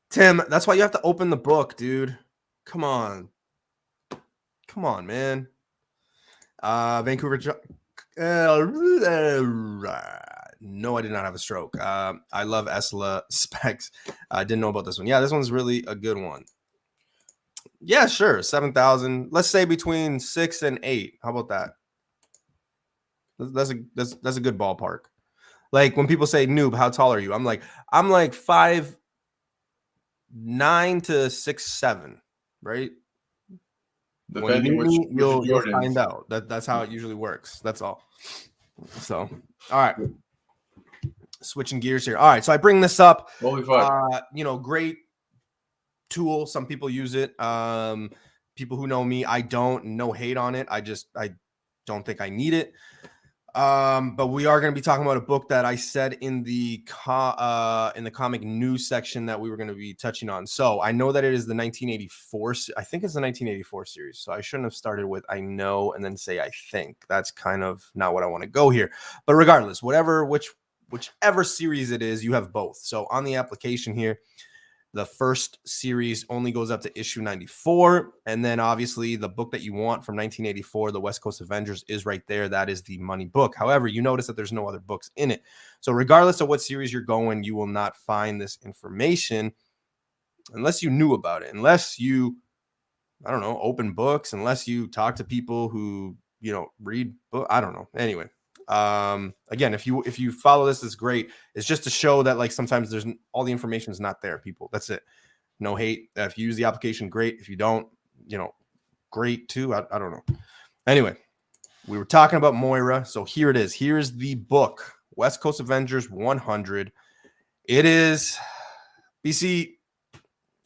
Tim, that's why you have to open the book, dude. Come on, man. Vancouver. No, I did not have a stroke. I love Esla specs. I didn't know about this one. Yeah, this one's really a good one. Yeah, sure. 7,000. Let's say between 6 and 8. How about that? That's a good ballpark. Like when people say, "Noob, how tall are you?" I'm like 5'9" to 6'7", right? depending when you meet, you'll Jordans. find out. That's how it usually works. That's all. So, all right. Switching gears here. All right, so I bring this up. Holy fuck. You know, great tool. Some people use it. People who know me, I don't. No hate on it. I don't think I need it. But we are going to be talking about a book that I said in the comic news section that we were going to be touching on. So I know that it is the 1984. I think it's the 1984 series. So I shouldn't have started with I know and then say I think. That's kind of not what I want to go here. But regardless, whichever series it is, you have both. So on the application here, the first series only goes up to issue 94. And then obviously the book that you want from 1984, the West Coast Avengers, is right there. That is the money book. However, you notice that there's no other books in it. So regardless of what series you're going, you will not find this information unless you knew about it, unless you, I don't know, open books, unless you talk to people who, you know, read books. I don't know. Anyway. Again, if you follow this, it's great. It's just to show that like sometimes there's all the information is not there, people. That's it. No hate. If you use the application, great. If you don't, you know, great too. I don't know. Anyway, we were talking about Moira. So here it is. Here's the book, West Coast Avengers 100. It is, BC,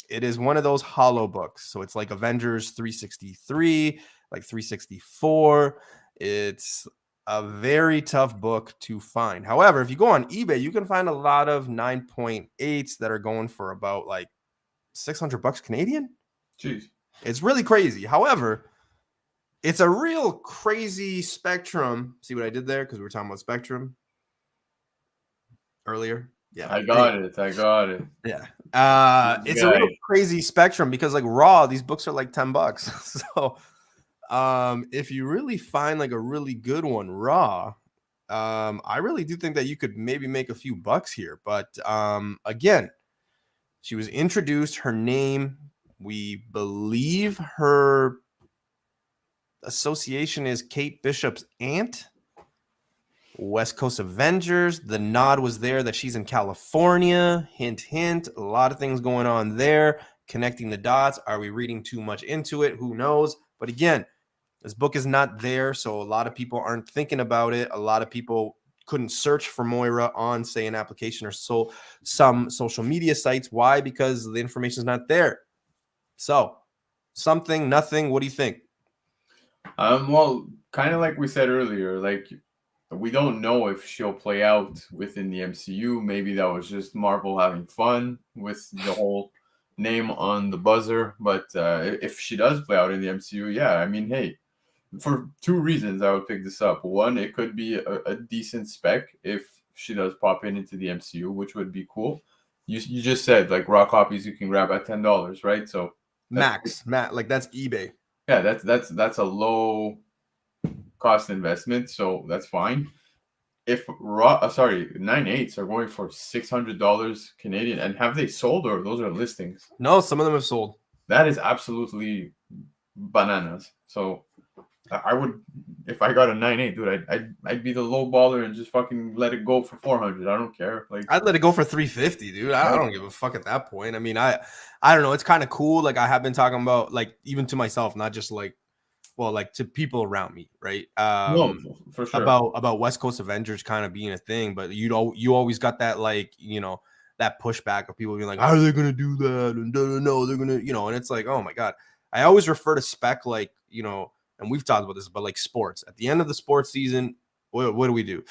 It is one of those hollow books. So it's like Avengers 363, like 364. It's a very tough book to find. However, if you go on eBay, you can find a lot of 9.8s that are going for about like $600 Canadian. Jeez. It's really crazy. However, it's a real crazy spectrum. See what I did there? Because we were talking about spectrum earlier. Yeah. I got it. Yeah. It's a real crazy spectrum because like raw, these books are like $10. So if you really find like a really good one raw, I really do think that you could maybe make a few bucks here. But again, she was introduced, her name, we believe her association is Kate Bishop's aunt. West Coast Avengers. The nod was there that she's in California. Hint, hint. A lot of things going on there. Connecting the dots. Are we reading too much into it? Who knows? But again, this book is not there, so a lot of people aren't thinking about it. A lot of people couldn't search for Moira on, say, an application or some social media sites. Why? Because the information is not there. So, something, nothing. What do you think? Well, kind of like we said earlier, like we don't know if she'll play out within the MCU. Maybe that was just Marvel having fun with the whole name on the buzzer. But if she does play out in the MCU, yeah, I mean, hey, for two reasons I would pick this up. One, it could be a decent spec if she does pop into the MCU, which would be cool. You just said like raw copies you can grab at $10, right? So Max, like that's eBay. Yeah, that's a low cost investment, so that's fine. If 9/8s are going for $600 Canadian, and have they sold or those are listings? No, some of them have sold. That is absolutely bananas. So I would, if I got a 9/8, dude, I'd be the low baller and just fucking let it go for 400. I don't care. Like I'd let it go for 350, dude. I don't give a fuck at that point. I mean, I don't know. It's kind of cool. Like I have been talking about, like even to myself, not just like, well, like to people around me, right? No, for sure. About West Coast Avengers kind of being a thing, but you always got that like that pushback of people being like, how are they gonna do that? And no, they're gonna and it's like, oh my god. I always refer to spec like and we've talked about this, but like sports. At the end of the sports season, what do we do?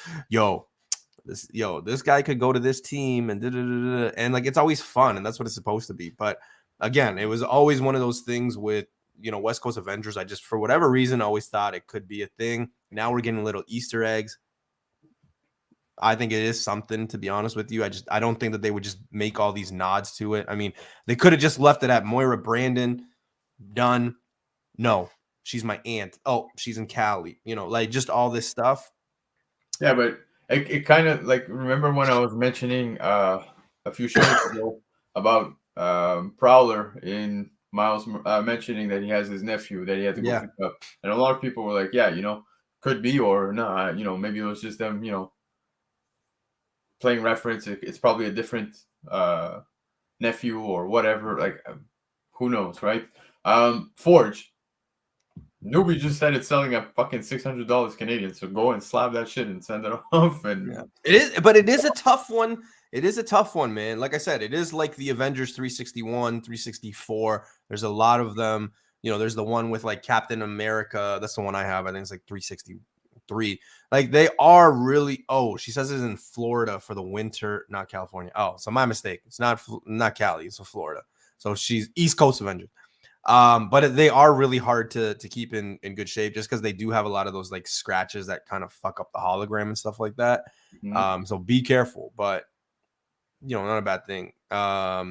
This guy could go to this team and like it's always fun, and that's what it's supposed to be. But again, it was always one of those things with West Coast Avengers. I just for whatever reason always thought it could be a thing. Now we're getting little Easter eggs. I think it is something, to be honest with you. I don't think that they would just make all these nods to it. I mean, they could have just left it at Moira Brandon. Done. No, she's my aunt. Oh, she's in Cali. Like just all this stuff. Yeah, but it kind of like, remember when I was mentioning a few shows ago about Prowler in Miles mentioning that he has his nephew that he had to go pick up, and a lot of people were like, yeah, could be, or nah, maybe it was just them, playing reference. It's probably a different nephew or whatever. Like, who knows, right? Forge. Newbie just said it's selling at fucking $600 Canadian. So go and slap that shit and send it off. And it is, but it is a tough one. It is a tough one, man. Like I said, it is like the Avengers 361, 364. There's a lot of them. There's the one with like Captain America. That's the one I have. I think it's like 363. Like they are really. Oh, she says it's in Florida for the winter, not California. Oh, so my mistake. It's not Cali. It's Florida. So she's East Coast Avengers. But they are really hard to keep in good shape just because they do have a lot of those like scratches that kind of fuck up the hologram and stuff like that. Mm-hmm. So be careful, but not a bad thing.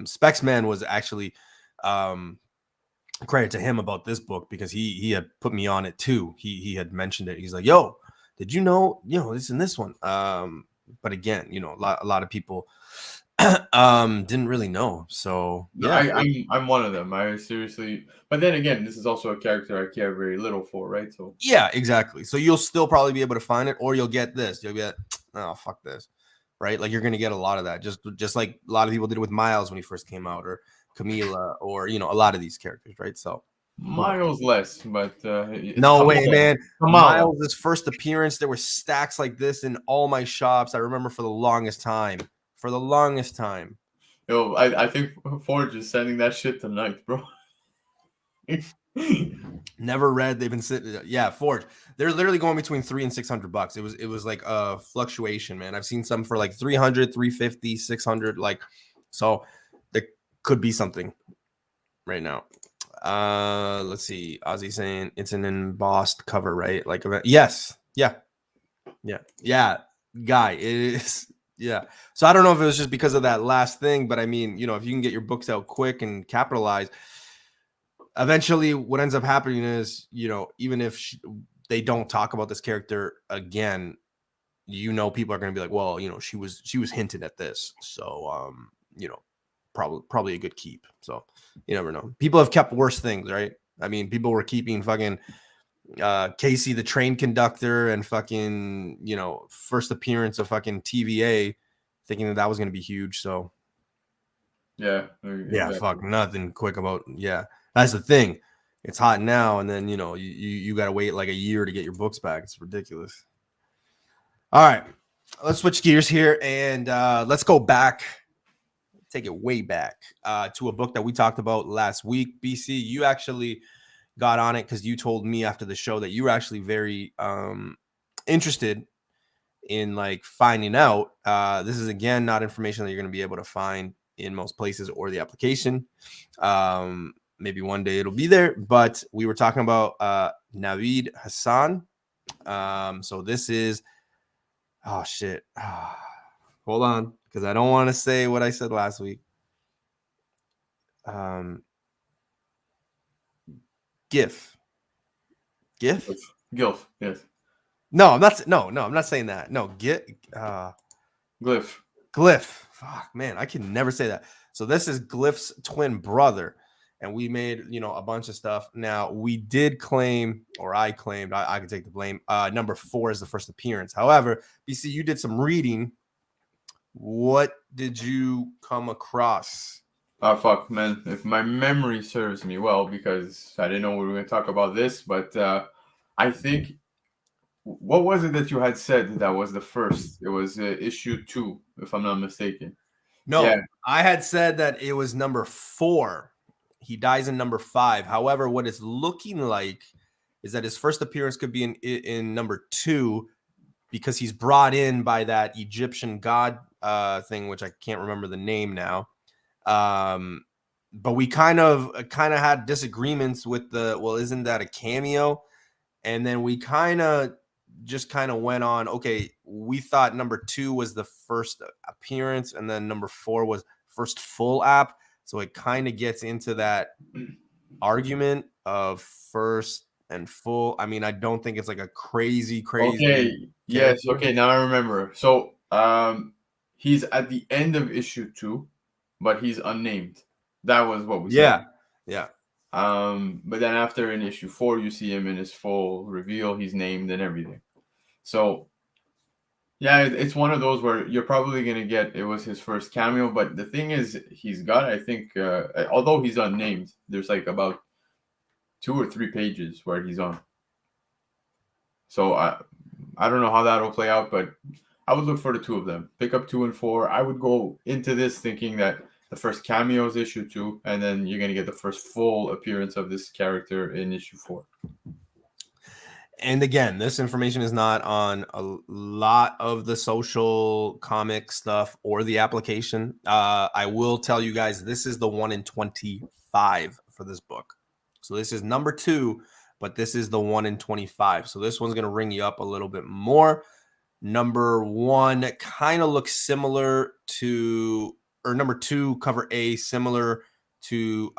Specs Man was actually credit to him about this book because he had put me on it too. He had mentioned it. He's like, yo, did you know this and this one? But again, a lot of people didn't really know. So yeah, I'm one of them. I seriously, but then again, this is also a character I care very little for, right? So yeah, exactly. So you'll still probably be able to find it, or you'll get this. You'll get, oh fuck this, right? Like you're gonna get a lot of that, just like a lot of people did with Miles when he first came out, or Camila, or a lot of these characters, right? So Miles less, but no way, man. Miles' first appearance, there were stacks like this in all my shops. I remember for the longest time. Yo, I think Forge is sending that shit tonight, bro. Never read. They've been sitting. Yeah, Forge. They're literally going between $300 and $600. It was like a fluctuation, man. I've seen some for like 300, 350, 600. Like, so there could be something right now. Let's see. Ozzy saying it's an embossed cover, right? Like, yes, yeah, guy. It is. Yeah. So I don't know if it was just because of that last thing, but I mean, you know, if you can get your books out quick and capitalize, eventually what ends up happening is, you know, even if they don't talk about this character again, you know, people are going to be like, well, you know, she was hinted at this. So, you know, probably a good keep. So you never know. People have kept worse things, right? I mean, people were keeping fucking Casey the train conductor and fucking, you know, first appearance of fucking TVA, thinking that was going to be huge. So Yeah, yeah, exactly. fuck nothing quick about. Yeah, that's the thing. It's hot now, and then you know you got to wait like a year to get your books back. It's ridiculous. All right, let's switch gears here and let's go back. Take it way back to a book that we talked about last week. BC, you actually got on it because you told me after the show that you were actually very interested in like finding out. This is again not information that you're going to be able to find in most places or the application. Maybe one day it'll be there, but we were talking about Naveed Hassan. So this is oh shit. Hold on, because I don't want to say what I said last week. GIF. Gilf, yes. No, I'm not. No, I'm not saying that. No, Glyph. Glyph. Fuck, man, I can never say that. So this is Glyph's twin brother, and we made, you know, a bunch of stuff. Now we did claim, or I claimed, I can take the blame. Number 4 is the first appearance. However, BC, you did some reading. What did you come across? Oh fuck, man! If my memory serves me well, because I didn't know we were going to talk about this, but I think what was it that you had said that was the first? It was issue 2, if I'm not mistaken. Yeah. No, I had said that it was number 4. He dies in number 5. However, what it's looking like is that his first appearance could be in number 2 because he's brought in by that Egyptian god thing, which I can't remember the name now. But we kind of had disagreements with the, well, isn't that a cameo? And then we kind of went on, okay, we thought number 2 was the first appearance, and then number 4 was first full app. So it kind of gets into that argument of first and full. I mean, I don't think it's like a crazy Okay. Yes. character. Okay. Now I remember. So, he's at the end of issue 2, but he's unnamed. That was what we said. Yeah. But then after in issue 4, you see him in his full reveal. He's named and everything. So, yeah, it's one of those where you're probably gonna get it was his first cameo. But the thing is, he's got, I think, although he's unnamed, there's like about 2 or 3 pages where he's on. So I don't know how that'll play out, but I would look for the 2 of them. Pick up 2 and 4. I would go into this thinking that the first cameo is issue 2, and then you're gonna get the first full appearance of this character in issue 4. And again, this information is not on a lot of the social comic stuff or the application. I will tell you guys, this is the 1 in 25 for this book. So this is number 2, but this is the 1 in 25. So this one's going to ring you up a little bit more. Number 1 kind of looks similar to, or number 2, cover A, similar to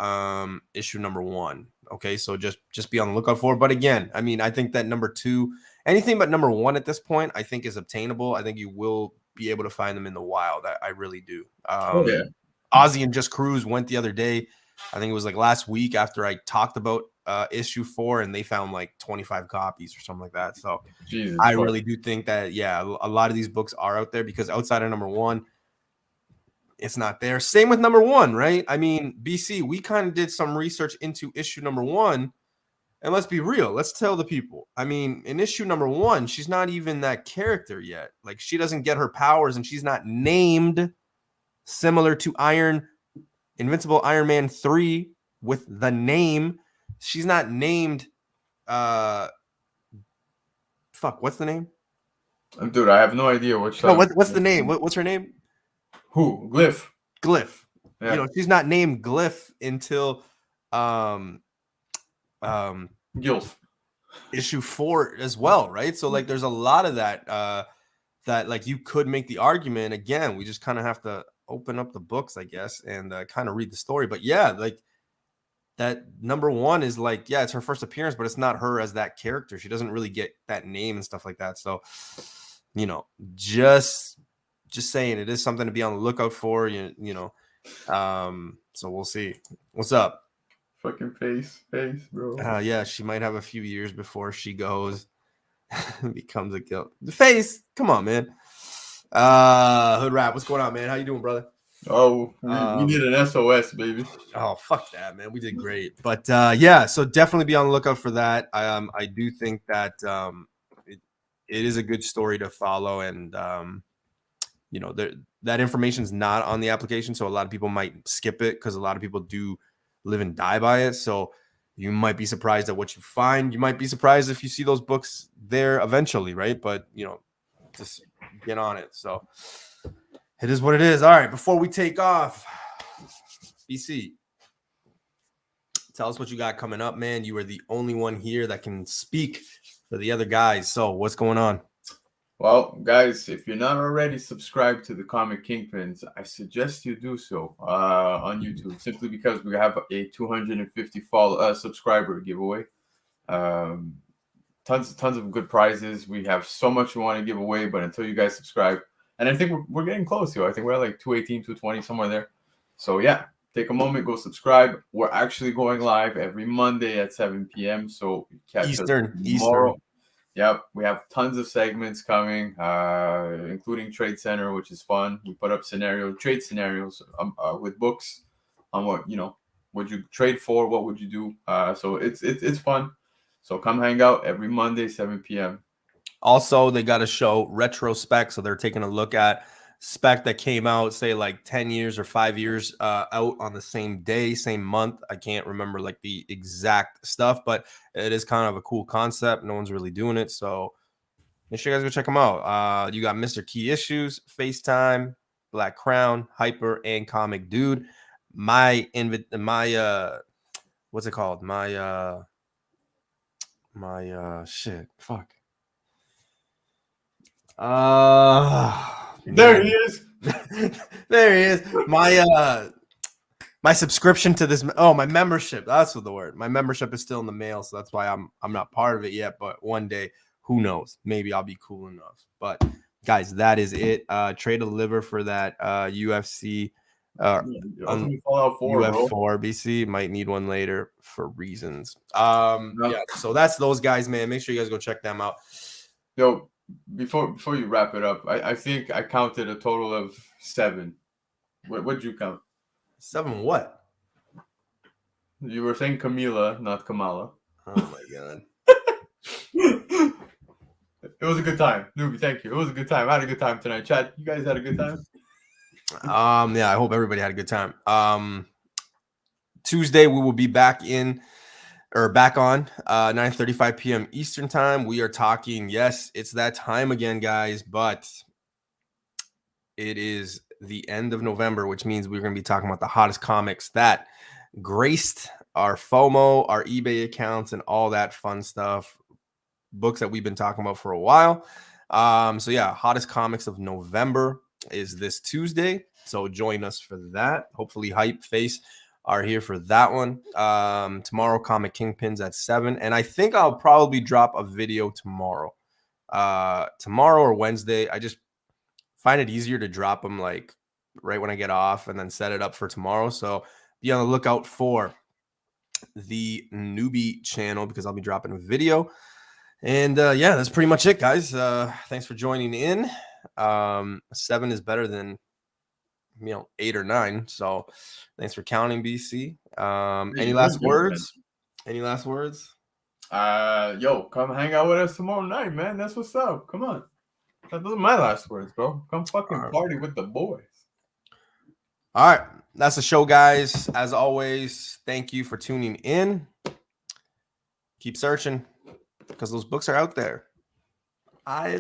issue number 1. Okay, so just be on the lookout for it. But again, I mean, I think that number 2, anything but number 1 at this point, I think is obtainable. I think you will be able to find them in the wild. I really do. Yeah. Ozzy and Just Cruise went the other day. I think it was like last week after I talked about issue 4, and they found like 25 copies or something like that. So Jesus, I fuck. really do think that, yeah, a lot of these books are out there because outside of number 1, it's not there. Same with number 1, right? I mean, BC, we kind of did some research into issue number 1, and let's be real. Let's tell the people. I mean, in issue number 1, she's not even that character yet. Like, she doesn't get her powers, and she's not named. similar to Invincible Iron Man 3 with the name. She's not named. What's the name? Dude, I have no idea what. No, what's the name? What's her name? Who? Glyph. Glyph. Yeah. You know, she's not named Glyph until Gilf. issue 4 as well, right? So like there's a lot of that that like you could make the argument. Again, we just kind of have to open up the books, I guess, and kind of read the story. But yeah, like that number 1 is like, yeah, it's her first appearance, but it's not her as that character. She doesn't really get that name and stuff like that. So, you know, just saying, it is something to be on the lookout for. You know, so we'll see. What's up? Fucking face, bro. Yeah, she might have a few years before she goes becomes a guilt. The face, come on, man. Hood Rap, what's going on, man? How you doing, brother? Oh, we need an SOS, baby. Oh, fuck that, man. We did great. But yeah, so definitely be on the lookout for that. I do think that it is a good story to follow, and you know, that information is not on the application, so a lot of people might skip it because a lot of people do live and die by it. So you might be surprised at what you find. You might be surprised if you see those books there eventually, right? But you know, just get on it. So it is what it is. All right, before we take off, BC, tell us what you got coming up, man. You are the only one here that can speak for the other guys. So what's going on? Well, guys, if you're not already subscribed to the Comic Kingpins, I suggest you do so on YouTube, simply because we have a 250 subscriber giveaway. Tons of good prizes. We have so much we want to give away, but until you guys subscribe, and I think we're getting close here. I think we're at like 218, 220, somewhere there. So yeah, take a moment, go subscribe. We're actually going live every Monday at 7 p.m. So catch Eastern. Yep, we have tons of segments coming, including Trade Center, which is fun. We put up trade scenarios with books on what, you know, would you trade for, what would you do? So it's fun. So come hang out every Monday, 7 p.m. Also, they got a show retrospect, so they're taking a look at spec that came out, say like 10 years or 5 years out on the same day, same month. I can't remember like the exact stuff, but it is kind of a cool concept. No one's really doing it, so make sure you guys go check them out. You got Mr. Key Issues, FaceTime, Black Crown, Hyper, and Comic Dude. My what's it called? My shit. Fuck. There he is. There he is. My subscription to this. Oh, my membership. That's what the word. My membership is still in the mail, so that's why I'm not part of it yet. But one day, who knows? Maybe I'll be cool enough. But guys, that is it. Trade a liver for that UFC. Ultimate Fallout 4, UF4 bro. BC might need one later for reasons. Yeah, so that's those guys, man. Make sure you guys go check them out. Yo, before you wrap it up, I think I counted a total of 7. What'd you count? 7 what? You were saying Camila, not Kamala. Oh my god. It was a good time. Newbie, thank you. It was a good time. I had a good time tonight. Chat, you guys had a good time? Yeah, I hope everybody had a good time. Tuesday we will be back on 9:35 p.m. Eastern time. We are talking, yes, it's that time again, guys, but it is the end of November, which means we're going to be talking about the hottest comics that graced our FOMO, our eBay accounts, and all that fun stuff. Books that we've been talking about for a while. So yeah, hottest comics of November is this Tuesday. So join us for that. Hopefully Hype Face are here for that one. Tomorrow, Comic Kingpins at 7. And I think I'll probably drop a video tomorrow. Tomorrow or Wednesday. I just find it easier to drop them like right when I get off and then set it up for tomorrow. So be on the lookout for the Newbie channel because I'll be dropping a video. And yeah, that's pretty much it, guys. Thanks for joining in. 7 is better than 8 or 9. So thanks for counting, BC. Any last words? Any last words? Yo, come hang out with us tomorrow night, man. That's what's up. Come on. Those are my last words, bro. Come fucking party with the boys. All right. That's the show, guys. As always, thank you for tuning in. Keep searching because those books are out there. I